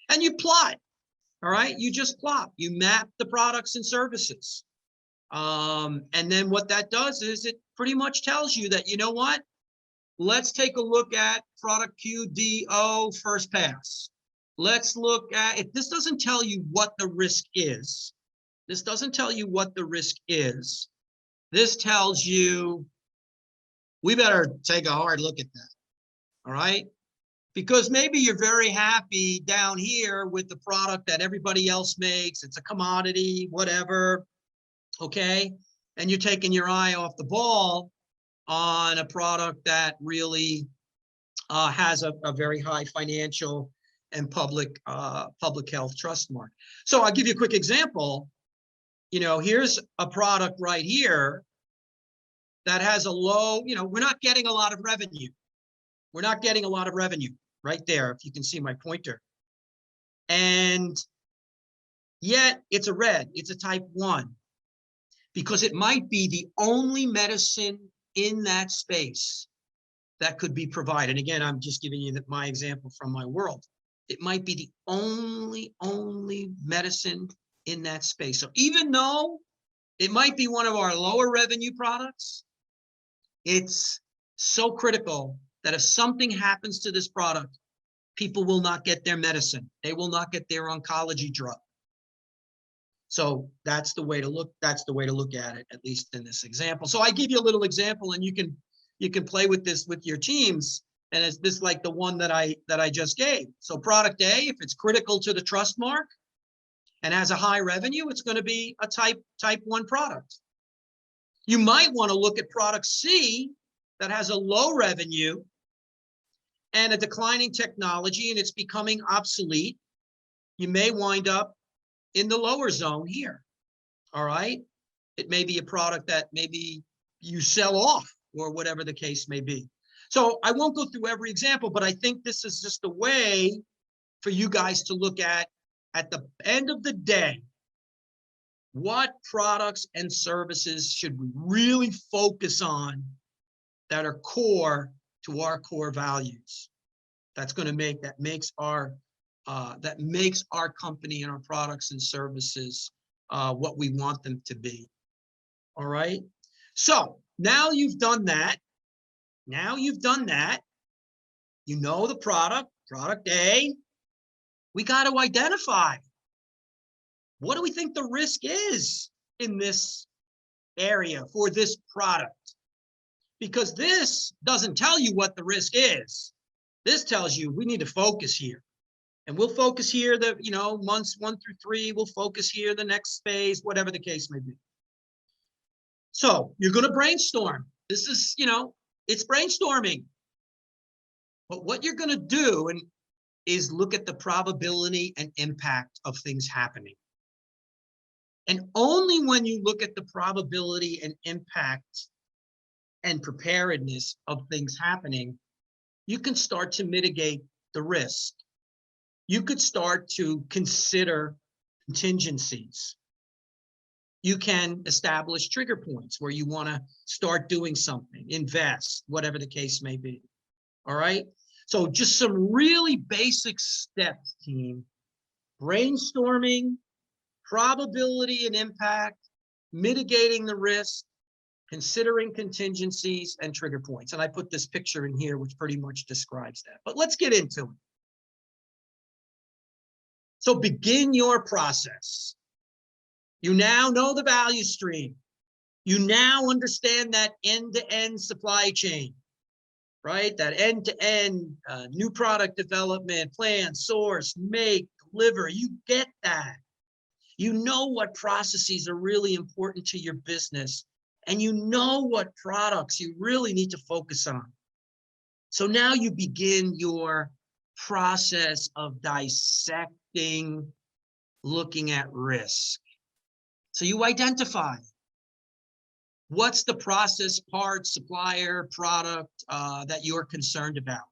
And you plot, all right? You just plot, you map the products and services. And then what that does is it pretty much tells you that, you know what? Let's take a look at product QDO first pass. Let's look at, if this doesn't tell you what the risk is, this doesn't tell you what the risk is, this tells you we better take a hard look at that, all right? Because maybe you're very happy down here with the product that everybody else makes, it's a commodity, whatever, okay? And you're taking your eye off the ball on a product that really has a very high financial and public health trust mark. So I'll give you a quick example. You know, here's a product right here that has a low, you know, we're not getting a lot of revenue. We're not getting a lot of revenue right there, if you can see my pointer. And yet it's a red, it's a type 1, because it might be the only medicine in that space that could be provided. And again, I'm just giving you my example from my world. It might be the only medicine in that space. So even though it might be one of our lower revenue products, it's so critical that if something happens to this product, people will not get their medicine. They will not get their oncology drug. So that's the way to look. That's the way to look at it, at least in this example. So I give you a little example, and you can play with this with your teams. And it's this like the one that I just gave. So product A, if it's critical to the trust mark and has a high revenue, it's going to be a type 1 product. You might want to look at product C that has a low revenue and a declining technology, and it's becoming obsolete. You may wind up in the lower zone here. All right. It may be a product that maybe you sell off or whatever the case may be. So I won't go through every example, but I think this is just a way for you guys to look at the end of the day, what products and services should we really focus on that are core to our core values? That's going to that makes our company and our products and services what we want them to be. All right. So now you've done that. Now you've done that. You know the product A. We got to identify, what do we think the risk is in this area for this product? Because this doesn't tell you what the risk is. This tells you we need to focus here. And we'll focus here the, months 1 through 3, we'll focus here the next phase, whatever the case may be. So you're going to brainstorm. This is, it's brainstorming. But what you're going to do is look at the probability and impact of things happening. And only when you look at the probability and impact and preparedness of things happening, you can start to mitigate the risk. You could start to consider contingencies. You can establish trigger points where you want to start doing something, invest, whatever the case may be. All right. So just some really basic steps, team. Brainstorming, probability and impact, mitigating the risk, considering contingencies, and trigger points. And I put this picture in here, which pretty much describes that. But let's get into it. So begin your process. You now know the value stream. You now understand that end-to-end supply chain, right? That end-to-end new product development, plan, source, make, deliver. You get that. You know what processes are really important to your business, and you know what products you really need to focus on. So now you begin your process of dissecting, looking at risk. So you identify what's the process, part, supplier, product that you're concerned about.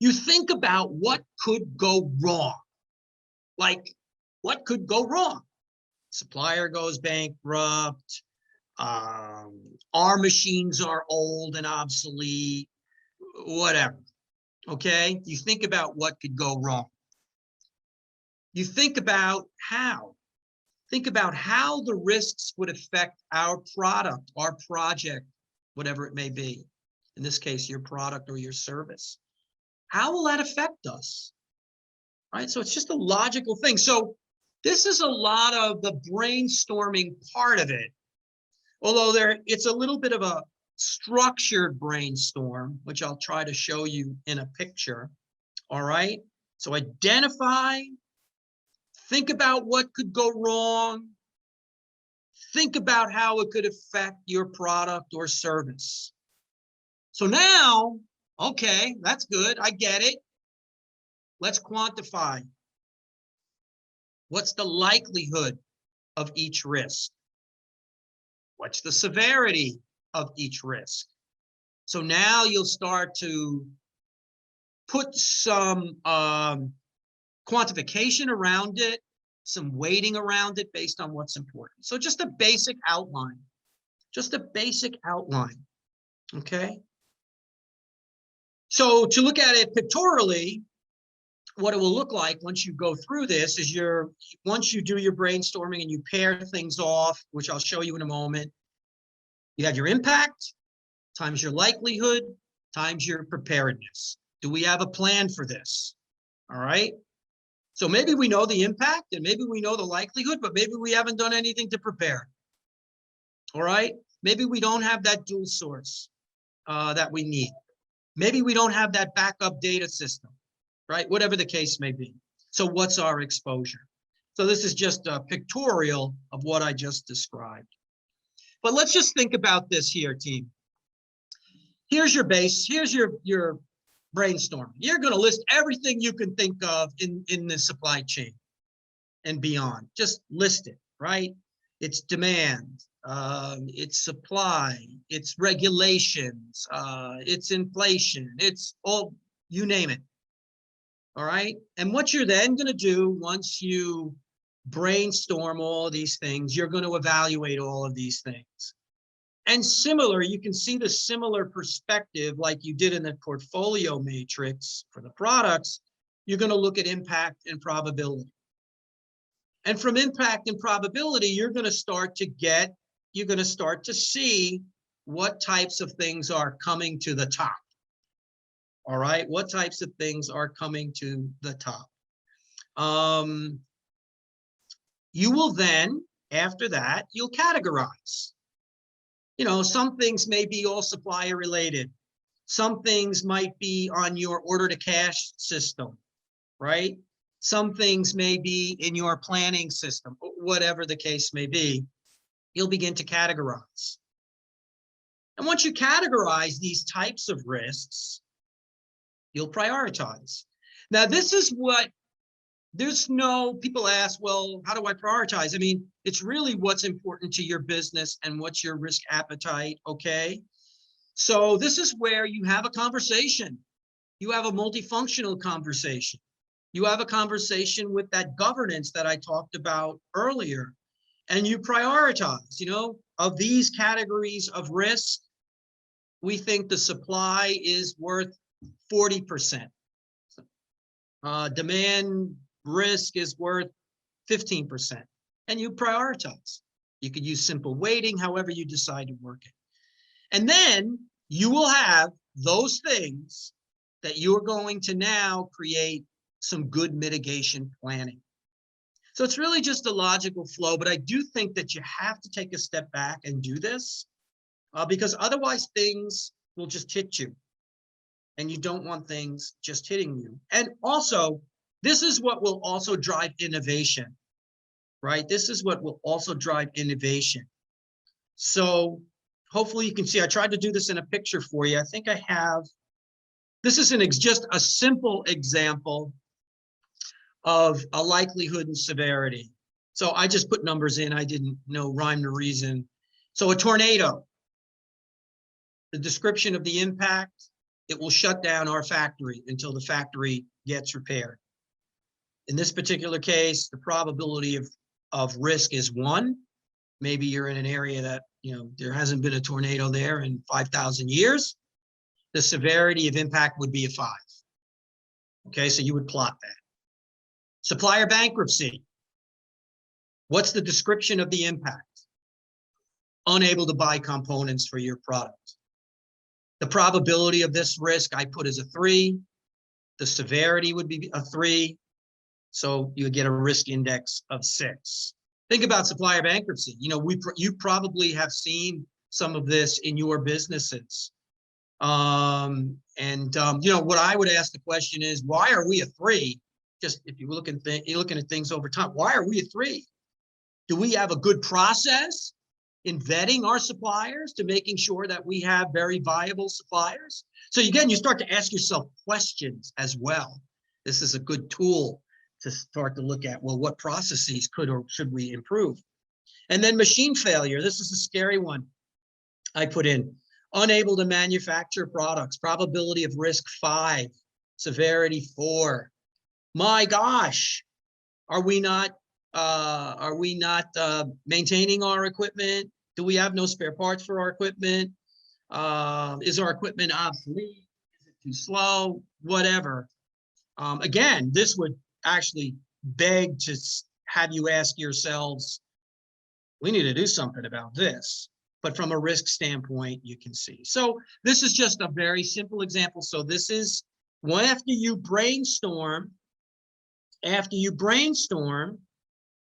You think about what could go wrong. Like, what could go wrong? Supplier goes bankrupt. Our machines are old and obsolete, whatever. Okay? You think about what could go wrong. You think about how. Think about how the risks would affect our product, our project, whatever it may be. In this case, your product or your service. How will that affect us? Right? So it's just a logical thing. So this is a lot of the brainstorming part of it. Although it's a little bit of a structured brainstorm, which I'll try to show you in a picture. All right. So identify, think about what could go wrong. Think about how it could affect your product or service. So now, okay, that's good. I get it. Let's quantify. What's the likelihood of each risk? What's the severity of each risk? So now you'll start to put some quantification around it, some weighting around it based on what's important. So just a basic outline, okay? So to look at it pictorially, what it will look like once you go through this is once you do your brainstorming and you pair things off, which I'll show you in a moment, you have your impact times your likelihood times your preparedness. Do we have a plan for this? All right. So maybe we know the impact and maybe we know the likelihood, but maybe we haven't done anything to prepare. All right. Maybe we don't have that dual source that we need. Maybe we don't have that backup data system, right? Whatever the case may be. So what's our exposure? So this is just a pictorial of what I just described. But let's just think about this here, team. Here's your base. Here's your brainstorm. You're going to list everything you can think of in the supply chain and beyond. Just list it, right? It's demand, it's supply, it's regulations, it's inflation, it's all, you name it. All right. And what you're then going to do once you brainstorm all these things, you're going to evaluate all of these things. And similar, you can see the similar perspective like you did in the portfolio matrix for the products. You're going to look at impact and probability. And from impact and probability, you're going to start to see what types of things are coming to the top. All right, what types of things are coming to the top? You will then, after that, you'll categorize. Some things may be all supplier related. Some things might be on your order to cash system, right? Some things may be in your planning system, whatever the case may be. You'll begin to categorize. And once you categorize these types of risks, you'll prioritize. Now, this is what people ask, well, how do I prioritize? I mean, it's really what's important to your business and what's your risk appetite, okay? So this is where you have a conversation. You have a multifunctional conversation. You have a conversation with that governance that I talked about earlier, and you prioritize, of these categories of risk, we think the supply is worth 40%. Demand risk is worth 15%, and you prioritize. You could use simple weighting, however you decide to work it. And then you will have those things that you're going to now create some good mitigation planning. So it's really just a logical flow, but I do think that you have to take a step back and do this because otherwise things will just hit you. And you don't want things just hitting you. And also, this is what will also drive innovation, right? This is what will also drive innovation. So hopefully you can see, I tried to do this in a picture for you. I think I have, this is just a simple example of a likelihood and severity. So I just put numbers in, I didn't know rhyme or reason. So a tornado, the description of the impact, it will shut down our factory until the factory gets repaired. In this particular case, the probability of risk is 1. Maybe you're in an area that, there hasn't been a tornado there in 5,000 years. The severity of impact would be a 5. Okay, so you would plot that. Supplier bankruptcy. What's the description of the impact? Unable to buy components for your product. The probability of this risk I put as a 3. The severity would be a 3. So you get a risk index of 6. Think about supplier bankruptcy. You probably have seen some of this in your businesses. What I would ask the question is, why are we a 3? Just if you're looking at things over time, why are we a 3? Do we have a good process in vetting our suppliers to making sure that we have very viable suppliers? So again, you start to ask yourself questions as well. This is a good tool to start to look at, well, what processes could or should we improve? And then machine failure. This is a scary one. I put in unable to manufacture products, probability of risk 5, severity 4. My gosh, are we not maintaining our equipment? Do we have no spare parts for our equipment? Is our equipment obsolete? Is it too slow? Whatever. Again, this would actually beg to have you ask yourselves, we need to do something about this. But from a risk standpoint, you can see. So this is just a very simple example. So this is after you brainstorm,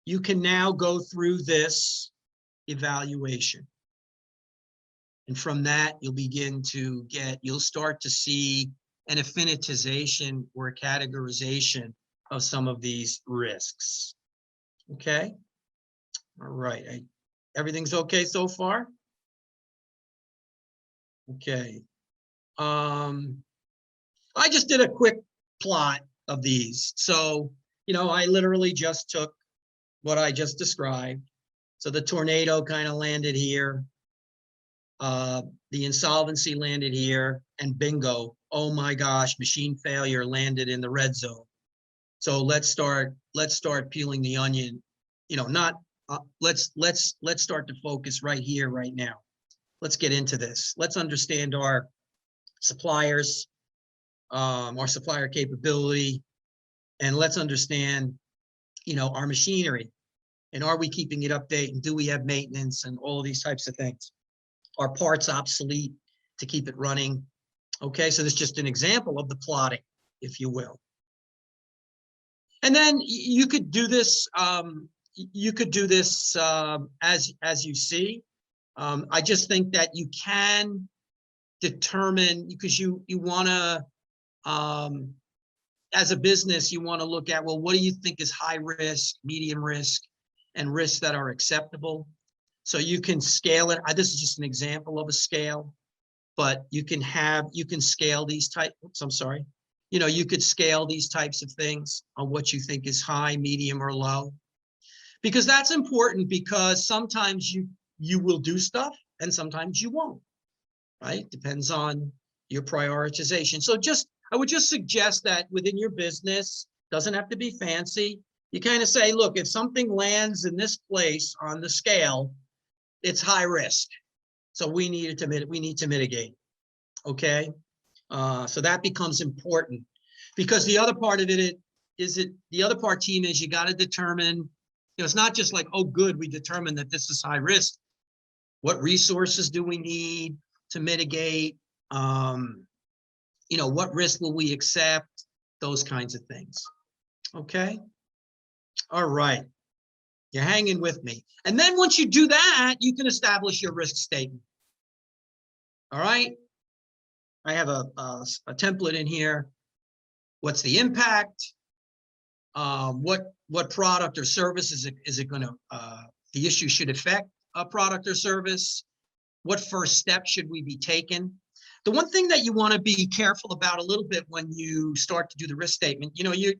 you can now go through this evaluation. And from that, you'll start to see an affinitization or a categorization of some of these risks. Okay. All right. Everything's okay so far? Okay. I just did a quick plot of these. So, I literally just took what I just described. So the tornado kind of landed here. The insolvency landed here, and bingo, oh my gosh, machine failure landed in the red zone. So let's start peeling the onion. Let's start to focus right here, right now. Let's get into this. Let's understand our suppliers, our supplier capability, and let's understand, our machinery, and are we keeping it updated, and do we have maintenance, and all of these types of things. Are parts obsolete to keep it running? Okay, so this is just an example of the plotting, if you will. And then you could do this. You could do this as you see. I just think that you can determine, because you want to, as a business, you want to look at, well, what do you think is high risk, medium risk, and risks that are acceptable? So you can scale it. This is just an example of a scale, but you can scale these you could scale these types of things on what you think is high, medium, or low, because that's important, because sometimes you will do stuff and sometimes you won't, right? Depends on your prioritization. So I would just suggest that within your business, doesn't have to be fancy. You kind of say, look, if something lands in this place on the scale, it's high risk. So we need to mitigate. Okay. So that becomes important, because the other part of it is you got to determine, it's not just like, oh, good, we determined that this is high risk. What resources do we need to mitigate? What risk will we accept? Those kinds of things. Okay. All right. You're hanging with me. And then once you do that, you can establish your risk statement. All right. I have a template in here. What's the impact? What product or service is it going to, the issue should affect a product or service? What first steps should we be taking? The one thing that you want to be careful about a little bit when you start to do the risk statement, you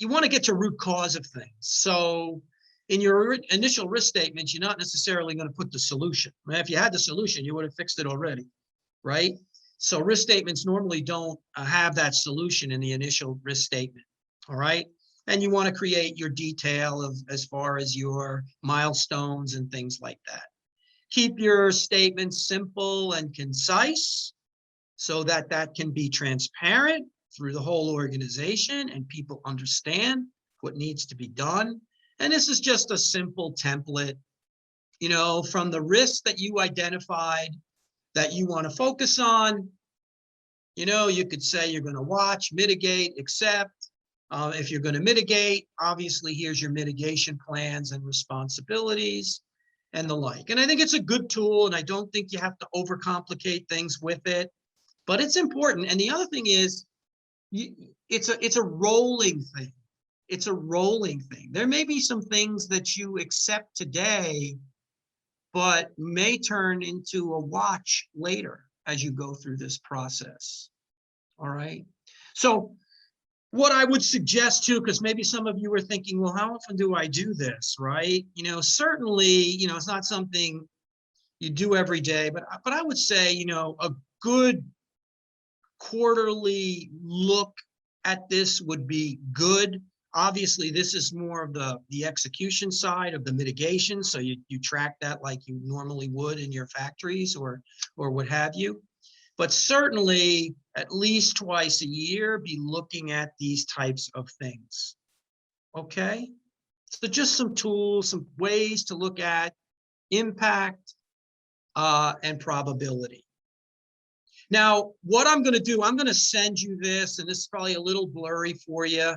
want to get to root cause of things. So in your initial risk statements, you're not necessarily going to put the solution. If you had the solution, you would have fixed it already, right? So risk statements normally don't have that solution in the initial risk statement, all right? And you want to create your detail of as far as your milestones and things like that. Keep your statements simple and concise so that can be transparent through the whole organization and people understand what needs to be done. And this is just a simple template, from the risks that you identified that you want to focus on. You could say you're going to watch, mitigate, accept. If you're going to mitigate, obviously, here's your mitigation plans and responsibilities and the like. And I think it's a good tool, and I don't think you have to overcomplicate things with it, but it's important. And the other thing is, it's a rolling thing. It's a rolling thing. There may be some things that you accept today, but may turn into a watch later as you go through this process. All right. So what I would suggest too, because maybe some of you are thinking, well, how often do I do this, right? Certainly, it's not something you do every day, but I would say, a good quarterly look at this would be good. Obviously, this is more of the execution side of the mitigation. So you track that like you normally would in your factories or what have you. But certainly at least twice a year, be looking at these types of things. Okay. So just some tools, some ways to look at impact and probability. Now, what I'm going to do, I'm going to send you this, and this is probably a little blurry for you,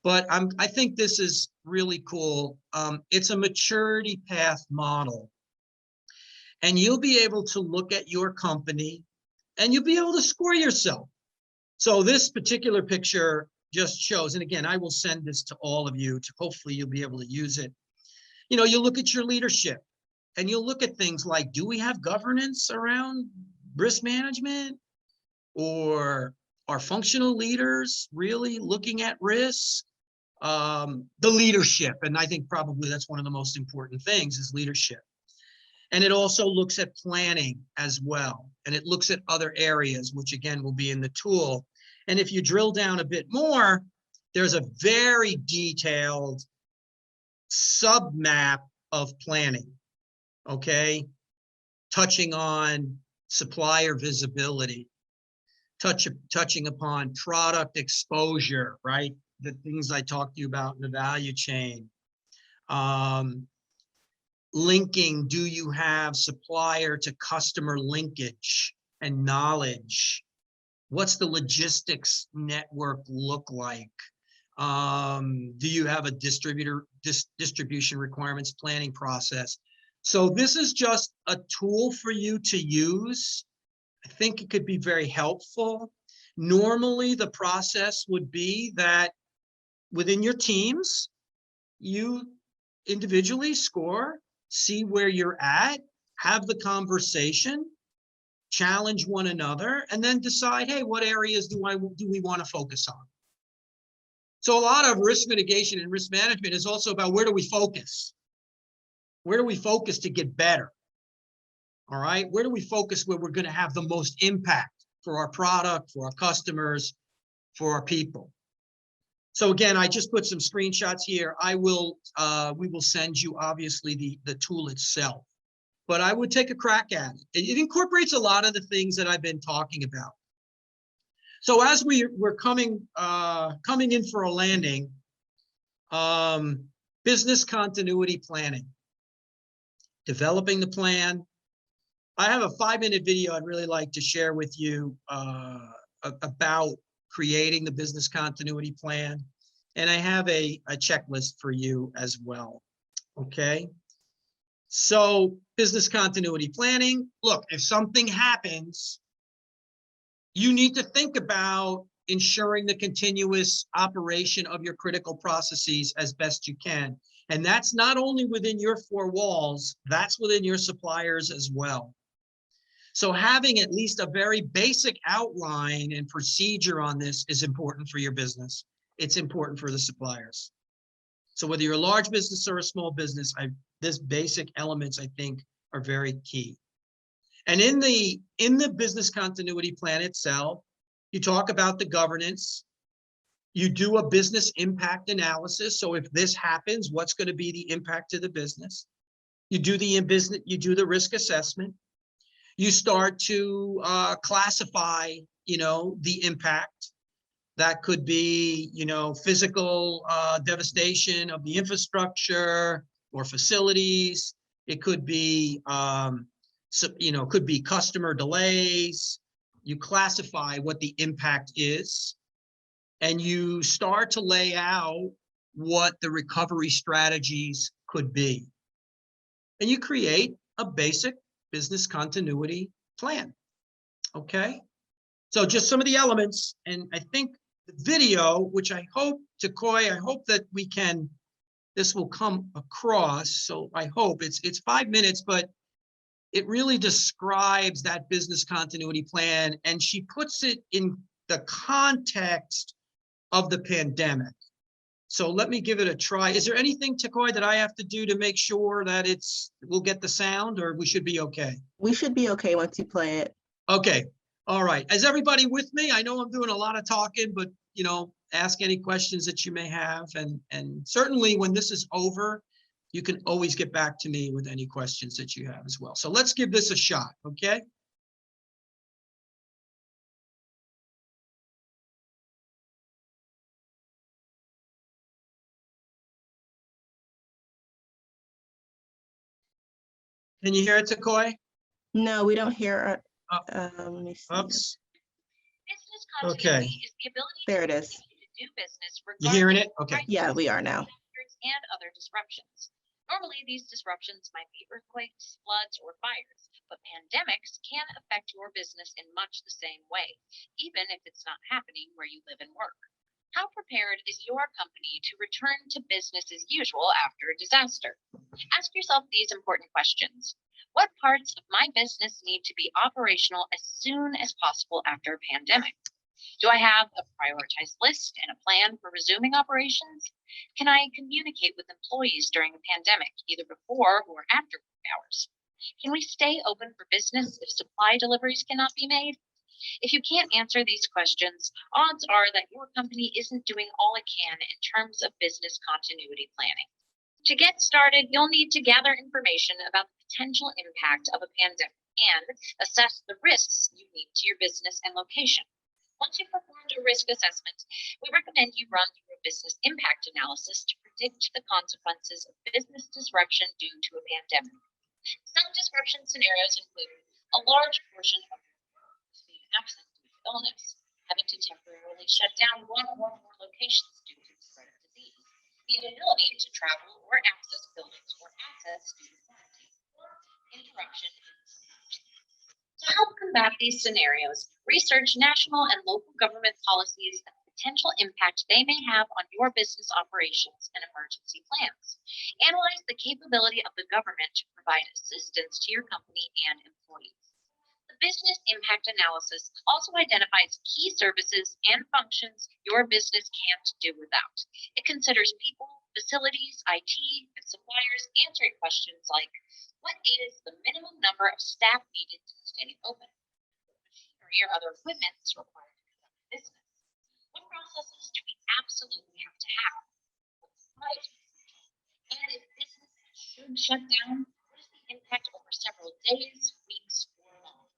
but I think this is really cool. It's a maturity path model, and you'll be able to look at your company and you'll be able to score yourself. So this particular picture just shows, and again, I will send this to all of you to hopefully you'll be able to use it. You look at your leadership and you'll look at things like, do we have governance around risk management? Or are functional leaders really looking at risk? The leadership, and I think probably that's one of the most important things is leadership. And it also looks at planning as well. And it looks at other areas, which again will be in the tool. And if you drill down a bit more, there's a very detailed sub-map of planning, okay? Touching on supplier visibility, touching upon product exposure, right? The things I talked to you about in the value chain. linking do you have supplier to customer linkage and knowledge? What's the logistics network look like? Do you have a distribution requirements planning process? So this is just a tool for you to use. I think it could be very helpful. Normally, the process would be that within your teams, you individually score, see where you're at, have the conversation, challenge one another, and then decide, hey, what areas do we want to focus on? So a lot of risk mitigation and risk management is also about where do we focus? Where do we focus to get better? All right, where do we focus where we're going to have the most impact for our product, for our customers, for our people? So again, I just put some screenshots here. We will send you obviously the tool itself, but I would take a crack at it. It incorporates a lot of the things that I've been talking about. So as we're coming in for a landing, business continuity planning, developing the plan. I have a 5-minute video I'd really like to share with you about creating the business continuity plan. And I have a checklist for you as well. Okay. So business continuity planning. Look, if something happens, you need to think about ensuring the continuous operation of your critical processes as best you can. And that's not only within your 4 walls, that's within your suppliers as well. So having at least a very basic outline and procedure on this is important for your business. It's important for the suppliers. So whether you're a large business or a small business, this basic elements, I think, are very key. And in the business continuity plan itself, you talk about the governance. You do a business impact analysis. So if this happens, what's going to be the impact to the business? You do the risk assessment. You start to classify, the impact. That could be, physical devastation of the infrastructure or facilities. It could be, could be customer delays. You classify what the impact is, and you start to lay out what the recovery strategies could be. And you create a basic business continuity plan. Okay. So just some of the elements, and I think the video, which I hope, Takoi, I hope that this will come across. So I hope it's 5 minutes, but it really describes that business continuity plan, and she puts it in the context of the pandemic. So let me give it a try. Is there anything, Takoi, that I have to do to make sure that we'll get the sound, or we should be okay? We should be okay once you play it. Okay. All right. Is everybody with me? I know I'm doing a lot of talking, but ask any questions that you may have. And certainly when this is over, you can always get back to me with any questions that you have as well. So let's give this a shot, okay? Can you hear it, Takoi? No, we don't hear it. Let me see. Oops. Business continuity is the ability There it is. to do business You hearing regardless it? of Okay. crises, Yeah, we are now. and other disruptions. Normally, these disruptions might be earthquakes, floods, or fires, but pandemics can affect your business in much the same way, even if it's not happening where you live and work. How prepared is your company to return to business as usual after a disaster? Ask yourself these important questions. What parts of my business need to be operational as soon as possible after a pandemic? Do I have a prioritized list and a plan for resuming operations? Can I communicate with employees during a pandemic, either before or after work hours? Can we stay open for business if supply deliveries cannot be made? If you can't answer these questions, odds are that your company isn't doing all it can in terms of business continuity planning. To get started, you'll need to gather information about the potential impact of a pandemic and assess the risks unique to your business and location. Once you've performed a risk assessment, we recommend you run through a business impact analysis to predict the consequences of business disruption due to a pandemic. Some disruption scenarios include a large portion of workers being absent due to illness, having to temporarily shut down one or more locations due to the spread of disease, the inability to travel or access buildings or assets due to quarantine, or interruption in production. To help combat these scenarios, research national and local government policies and the potential impact they may have on your business operations and emergency plans. Analyze the capability of the government to provide assistance to your company and employees. The business impact analysis also identifies key services and functions your business can't do without. It considers people, facilities, IT, and suppliers answering questions like, what is the minimum number of staff needed to stay open? What machinery or other equipment is required to conduct business? What processes do we absolutely have to have? What's right? And if business should shut down, what is the impact over several days, weeks, or months?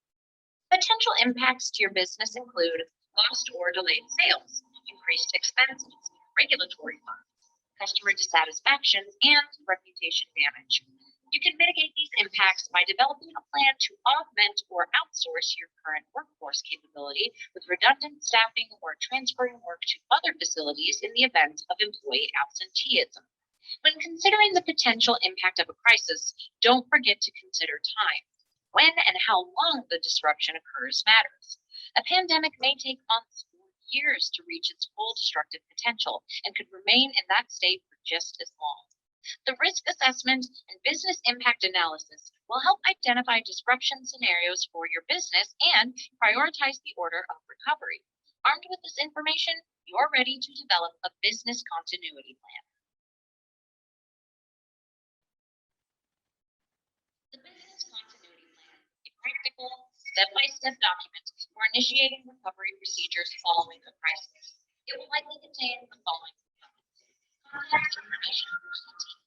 Potential impacts to your business include lost or delayed sales, increased expenses, regulatory funds, customer dissatisfaction, and reputation damage. You can mitigate these impacts by developing a plan to augment or outsource your current workforce capability with redundant staffing or transferring work to other facilities in the event of employee absenteeism. When considering the potential impact of a crisis, don't forget to consider time. When and how long the disruption occurs matters. A pandemic may take months or years to reach its full destructive potential and could remain in that state for just as long. The risk assessment and business impact analysis will help identify disruption scenarios for your business and prioritize the order of recovery. Armed with this information, you're ready to develop a business continuity plan. The business continuity plan, a practical, step-by-step document for initiating recovery procedures following a crisis. It will likely contain the following components: contact information for key team,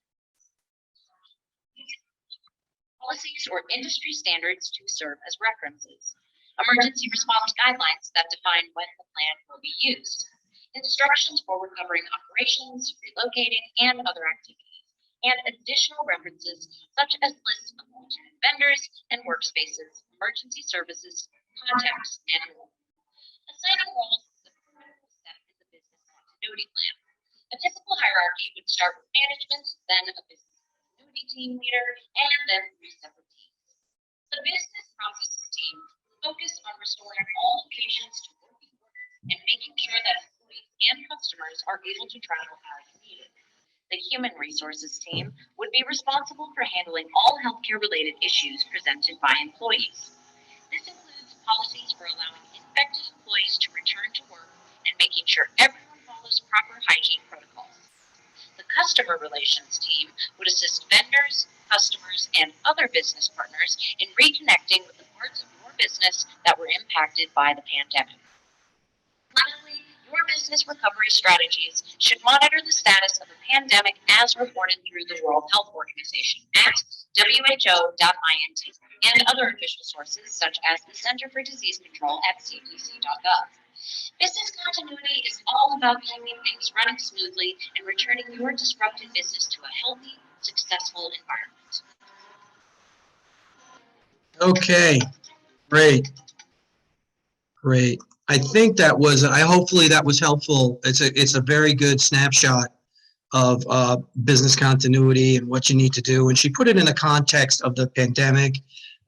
policies or industry standards to serve as references, emergency response guidelines that define when the plan will be used, instructions for recovering operations, relocating, and other activities, and additional references such as lists of alternate vendors and workspaces, emergency services, contacts, and more. Assigning roles is a critical step in the business continuity plan. A typical hierarchy would start with management, then a business continuity team leader, and then 3 separate teams. The business processes team will focus on restoring all locations to working order and making sure that employees and customers are able to travel as needed. The human resources team would be responsible for handling all healthcare-related issues presented by employees. This includes policies for allowing infected employees to return to work and making sure everyone follows proper hygiene protocols. The customer relations team would assist vendors, customers, and other business partners in reconnecting with the parts of your business that were impacted by the pandemic. Lastly, your business recovery strategies should monitor the status of the pandemic as reported through the World Health Organization at WHO.int and other official sources such as the Center for Disease Control at cdc.gov. Business continuity is all about keeping things running smoothly and returning your disrupted business to a healthy, successful environment. Okay, great. I think that was, hopefully that was helpful. It's a very good snapshot of business continuity and what you need to do. And she put it in the context of the pandemic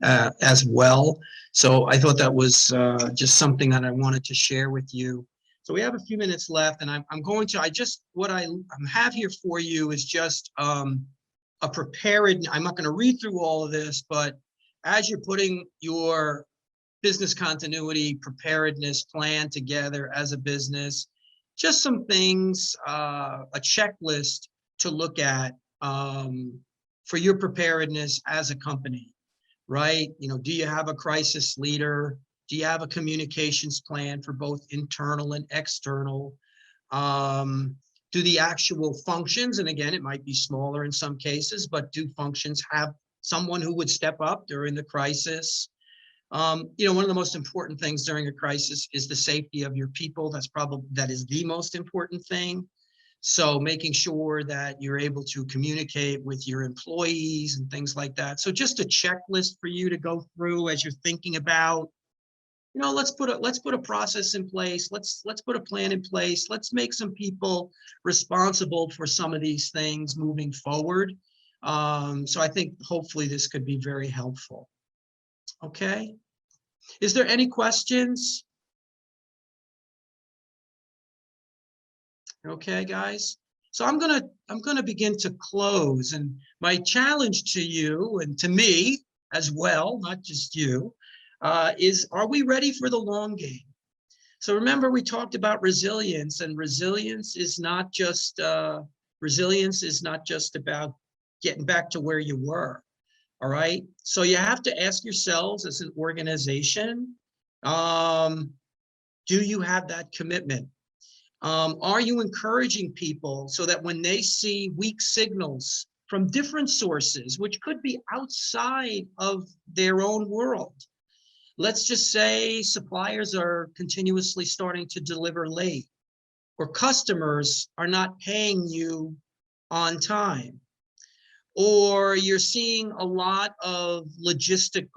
as well. So I thought that was just something that I wanted to share with you. So we have a few minutes left, and what I have here for you is just a prepared, I'm not going to read through all of this, but as you're putting your business continuity preparedness plan together as a business, just some things, a checklist to look at for your preparedness as a company, right? You know, do you have a crisis leader? Do you have a communications plan for both internal and external? Do the actual functions, and again, it might be smaller in some cases, but do functions have someone who would step up during the crisis? One of the most important things during a crisis is the safety of your people. That is the most important thing. So making sure that you're able to communicate with your employees and things like that. So just a checklist for you to go through as you're thinking about, let's put a process in place. Let's put a plan in place. Let's make some people responsible for some of these things moving forward. So I think hopefully this could be very helpful. Okay. Is there any questions? Okay, guys. So I'm gonna begin to close, and my challenge to you and to me as well, not just you, is, are we ready for the long game? So remember, we talked about resilience, and resilience is not just about getting back to where you were. All right. So you have to ask yourselves as an organization, do you have that commitment? Are you encouraging people so that when they see weak signals from different sources, which could be outside of their own world? Let's just say suppliers are continuously starting to deliver late, or customers are not paying you on time, or you're seeing a lot of logistics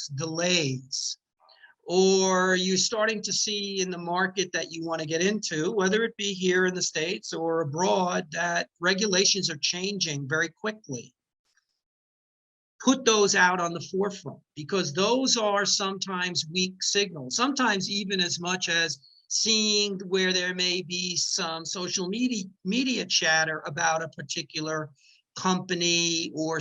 delays, or you're starting to see in the market that you want to get into, whether it be here in the States or abroad, that regulations are changing very quickly. Put those out on the forefront, because those are sometimes weak signals, sometimes even as much as seeing where there may be some social media chatter about a particular company or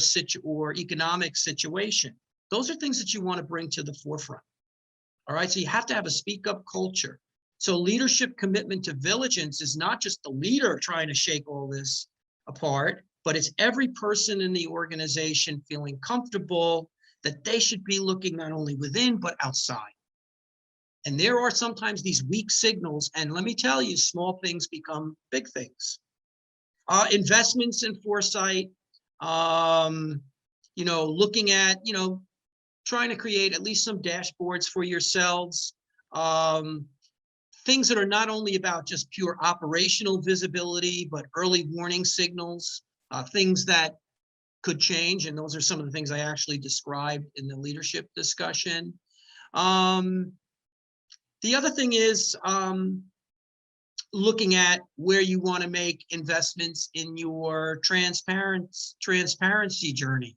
economic situation. Those are things that you want to bring to the forefront. All right, so you have to have a speak up culture. So leadership commitment to diligence is not just the leader trying to shake all this apart, but it's every person in the organization feeling comfortable that they should be looking not only within, but outside. And there are sometimes these weak signals, and let me tell you, small things become big things. Investments in foresight, looking at, trying to create at least some dashboards for yourselves, things that are not only about just pure operational visibility, but early warning signals, things that could change. And those are some of the things I actually described in the leadership discussion. The other thing is looking at where you want to make investments in your transparency journey.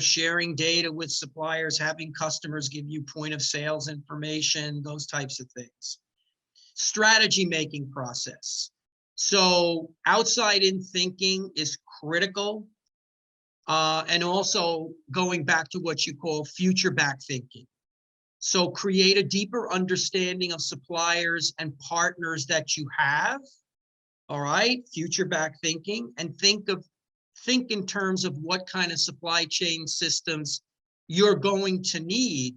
Sharing data with suppliers, having customers give you point of sales information, those types of things. Strategy making process. So outside in thinking is critical. And also going back to what you call future back thinking. So create a deeper understanding of suppliers and partners that you have. All right, future back thinking, and think in terms of what kind of supply chain systems you're going to need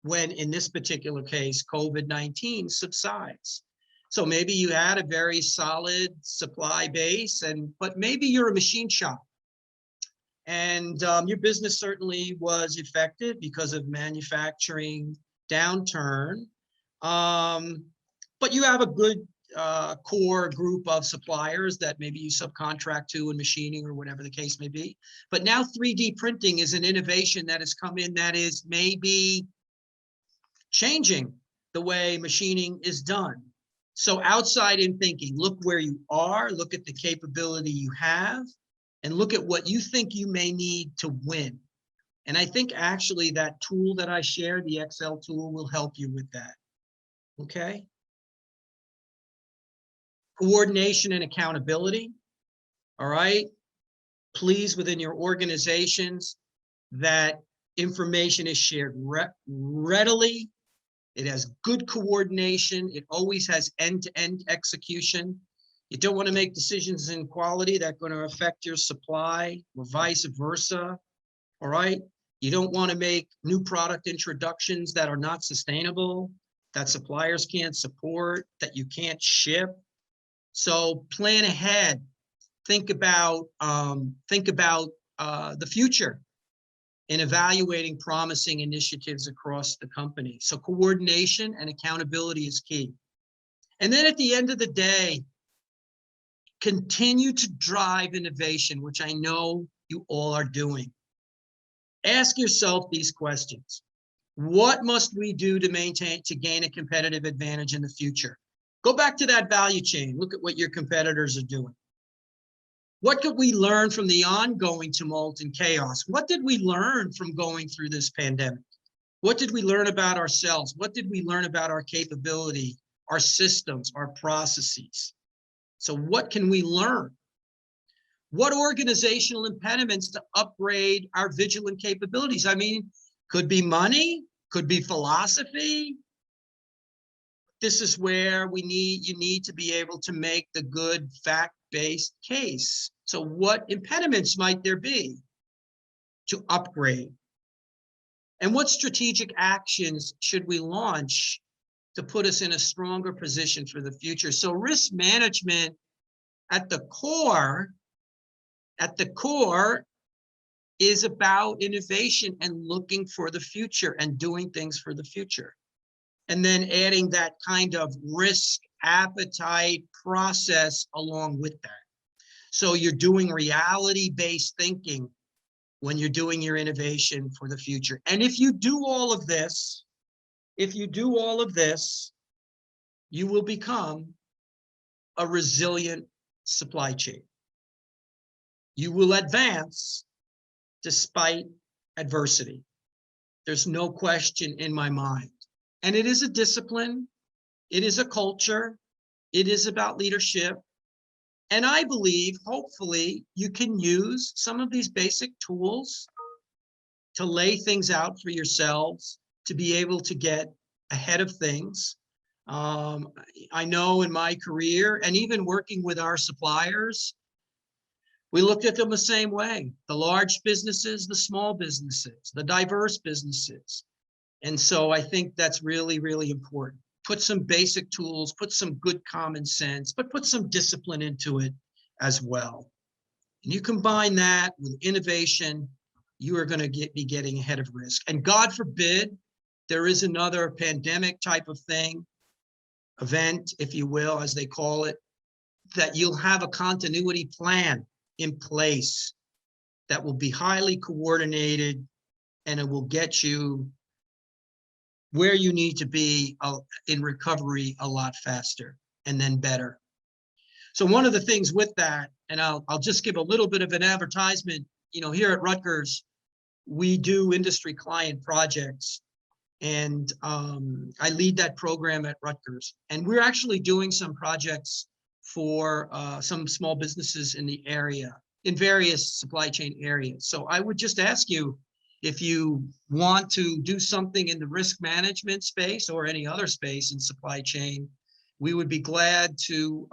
when, in this particular case, COVID-19 subsides. So maybe you had a very solid supply base, but maybe you're a machine shop, and your business certainly was affected because of manufacturing downturn, but you have a good core group of suppliers that maybe you subcontract to in machining or whatever the case may be. But now 3D printing is an innovation that has come in that is maybe changing the way machining is done. So outside in thinking, look where you are, look at the capability you have, and look at what you think you may need to win. And I think actually that tool that I shared, the Excel tool, will help you with that. Okay. Coordination and accountability. All right. Please, within your organizations, that information is shared readily. It has good coordination. It always has end-to-end execution. You don't want to make decisions in quality that are going to affect your supply or vice versa. All right. You don't want to make new product introductions that are not sustainable, that suppliers can't support, that you can't ship. So plan ahead. Think about the future in evaluating promising initiatives across the company. So coordination and accountability is key. And then at the end of the day, continue to drive innovation, which I know you all are doing. Ask yourself these questions. What must we do to gain a competitive advantage in the future? Go back to that value chain. Look at what your competitors are doing. What could we learn from the ongoing tumult and chaos? What did we learn from going through this pandemic? What did we learn about ourselves? What did we learn about our capability, our systems, our processes? So what can we learn? What organizational impediments to upgrade our vigilant capabilities? I mean, could be money, could be philosophy. This is where you need to be able to make the good fact-based case. So what impediments might there be to upgrade? And what strategic actions should we launch to put us in a stronger position for the future? So risk management at the core is about innovation and looking for the future and doing things for the future. And then adding that kind of risk appetite process along with that. So you're doing reality-based thinking when you're doing your innovation for the future. And if you do all of this, you will become a resilient supply chain. You will advance despite adversity. There's no question in my mind. And it is a discipline, it is a culture, it is about leadership. And I believe, hopefully, you can use some of these basic tools to lay things out for yourselves, to be able to get ahead of things. I know in my career, and even working with our suppliers, we looked at them the same way. The large businesses, the small businesses, the diverse businesses. And so I think that's really, really important. Put some basic tools, put some good common sense, but put some discipline into it as well. And you combine that with innovation, you are going to be getting ahead of risk. And God forbid, there is another pandemic type of thing, event, if you will, as they call it, that you'll have a continuity plan in place that will be highly coordinated, and it will get you where you need to be in recovery a lot faster and then better. So one of the things with that, and I'll just give a little bit of an advertisement, here at Rutgers, we do industry client projects, and I lead that program at Rutgers. And we're actually doing some projects for some small businesses in the area, in various supply chain areas. So I would just ask you, if you want to do something in the risk management space or any other space in supply chain, we would be glad to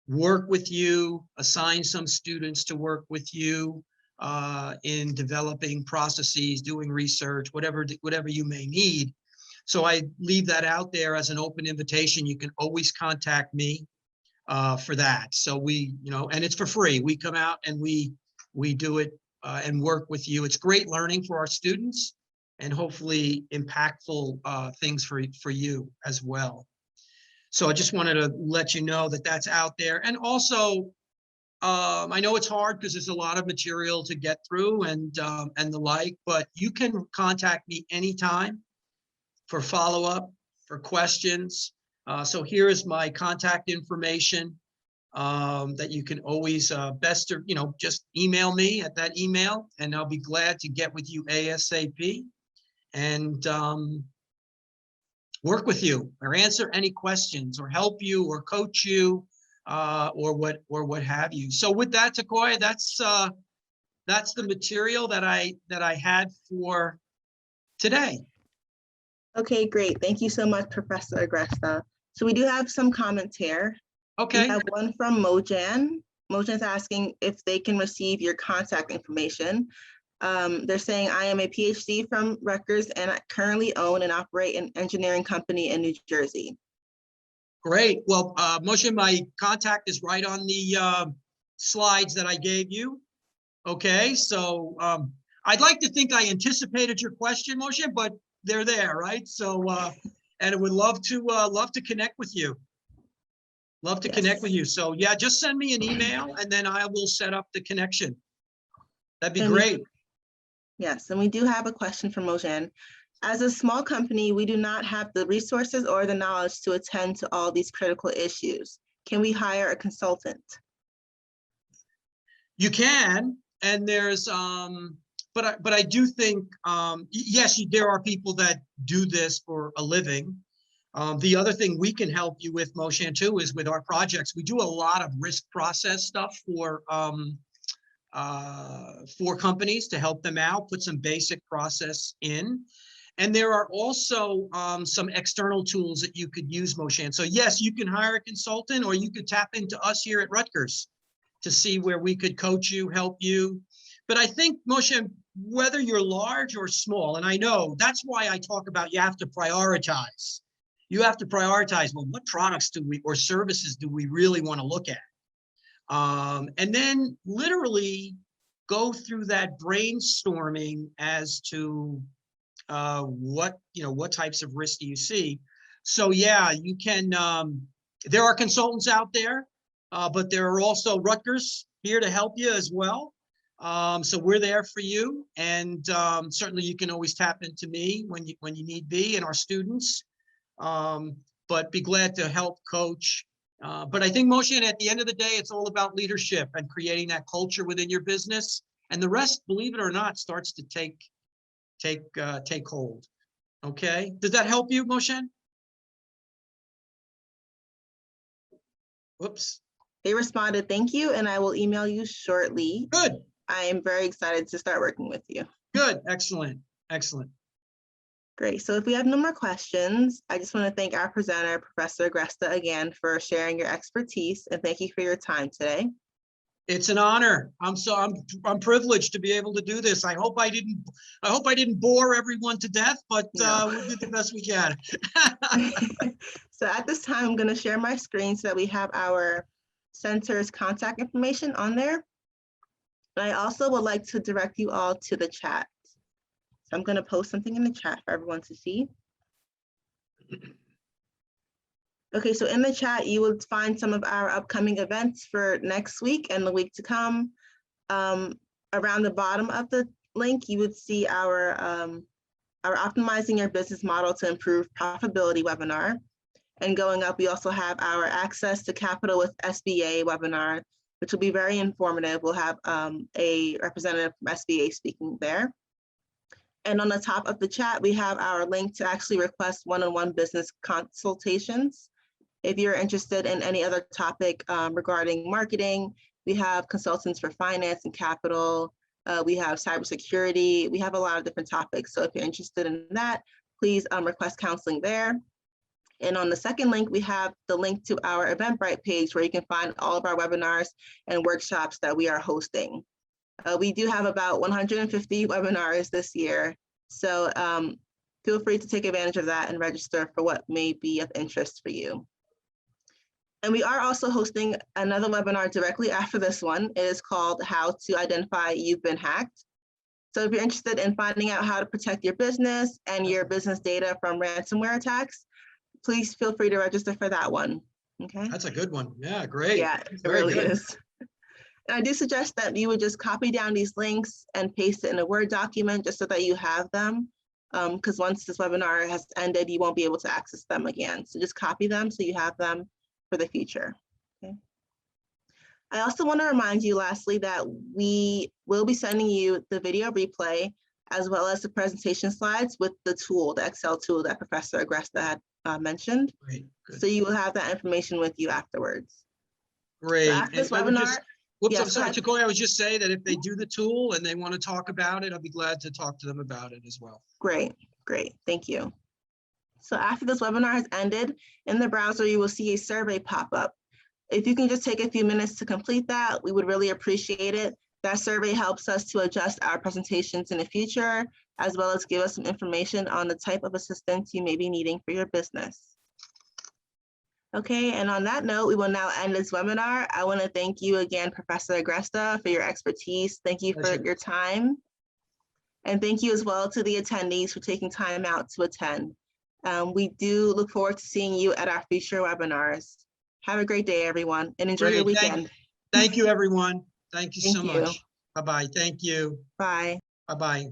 work with you, assign some students to work with you in developing processes, doing research, whatever you may need. So I leave that out there as an open invitation. You can always contact me for that. So and it's for free. We come out and we do it and work with you. It's great learning for our students and hopefully impactful things for you as well. So I just wanted to let you know that that's out there. And also, I know it's hard because there's a lot of material to get through and the like, but you can contact me anytime for follow-up, for questions. So here is my contact information. That you can always just email me at that email, and I'll be glad to get with you ASAP and work with you or answer any questions or help you or coach you or what have you. So with that, Takoya, that's the material that I had for today. Okay, great. Thank you so much, Professor Agresta. So we do have some comments here. Okay. We have one from Mojan. Mojan's asking if they can receive your contact information. They're saying, I am a PhD from Rutgers and I currently own and operate an engineering company in New Jersey. Great. Well, Mojan, my contact is right on the slides that I gave you. Okay, so I'd like to think I anticipated your question, Mojan, but they're there, right? So, and would love to connect with you. Love to connect with you. So yeah, just send me an email and then I will set up the connection. That'd be great. Yes, and we do have a question from Mojan. As a small company, we do not have the resources or the knowledge to attend to all these critical issues. Can we hire a consultant? You can, and there's but I do think yes, there are people that do this for a living. The other thing we can help you with, Moshan, too, is with our projects. We do a lot of risk process stuff for companies to help them out, put some basic process in. And there are also some external tools that you could use, Moshan. So yes, you can hire a consultant, or you could tap into us here at Rutgers to see where we could coach you, help you. But I think, Moshan, whether you're large or small, and I know that's why I talk about you have to prioritize. You have to prioritize, well, what products do we or services do we really want to look at? And then literally go through that brainstorming as to what types of risks do you see. So yeah, you can, there are consultants out there, but there are also Rutgers here to help you as well. So we're there for you, and certainly you can always tap into me when you need be, and our students. But be glad to help coach. But I think, Moshe, at the end of the day, it's all about leadership and creating that culture within your business, and the rest, believe it or not, starts to take hold. Okay, does that help you, Moshe? Whoops. They responded, thank you, and I will email you shortly. Good. I am very excited to start working with you. Good. Excellent. Excellent. Great. So if we have no more questions, I just want to thank our presenter, Professor Agresta, again for sharing your expertise, and thank you for your time today. It's an honor. I'm privileged to be able to do this. I hope I didn't bore everyone to death, but No. we did the best we can. So at this time, I'm going to share my screen so that we have our center's contact information on there. And I also would like to direct you all to the chat. So I'm going to post something in the chat for everyone to see. Okay, so in the chat, you will find some of our upcoming events for next week and the week to come. Around the bottom of the link, you would see our Optimizing Your Business Model to Improve Profitability webinar. And going up, we also have our Access to Capital with SBA webinar, which will be very informative. We'll have a representative from SBA speaking there. And on the top of the chat, we have our link to actually request one-on-one business consultations. If you're interested in any other topic regarding marketing, we have consultants for finance and capital. We have cybersecurity. We have a lot of different topics. So if you're interested in that, please request counseling there. And on the second link, we have the link to our Eventbrite page where you can find all of our webinars and workshops that we are hosting. We do have about 150 webinars this year. So feel free to take advantage of that and register for what may be of interest for you. And we are also hosting another webinar directly after this one. It is called How to Identify You've Been Hacked. So if you're interested in finding out how to protect your business and your business data from ransomware attacks, please feel free to register for that one. Okay. That's a good one. Yeah, great. Yeah, it really is. And I do suggest that you would just copy down these links and paste it in a Word document just so that you have them. Because once this webinar has ended, you won't be able to access them again. So just copy them so you have them for the future. Okay. I also want to remind you lastly that we will be sending you the video replay as well as the presentation slides with the tool, the Excel tool that Professor Agresta had mentioned. Great. Good. So you will have that information with you afterwards. Great. So after this webinar, whoops, yes, I'm sorry, Takoya, I was just saying that if they do the tool and they want to talk about it, I'll be glad to talk to them about it as well. Great, great, thank you. So after this webinar has ended, in the browser, you will see a survey pop up. If you can just take a few minutes to complete that, we would really appreciate it. That survey helps us to adjust our presentations in the future, as well as give us some information on the type of assistance you may be needing for your business. Okay, and on that note, we will now end this webinar. I want to thank you again, Professor Agresta, for your expertise. Thank you for your time. And thank you as well to the attendees for taking time out to attend. We do look forward to seeing you at our future webinars. Have a great day, everyone, and enjoy your Great. weekend. Thank you, everyone. Thank you Thank so you. much. Bye-bye. Thank you. Bye. Bye-bye.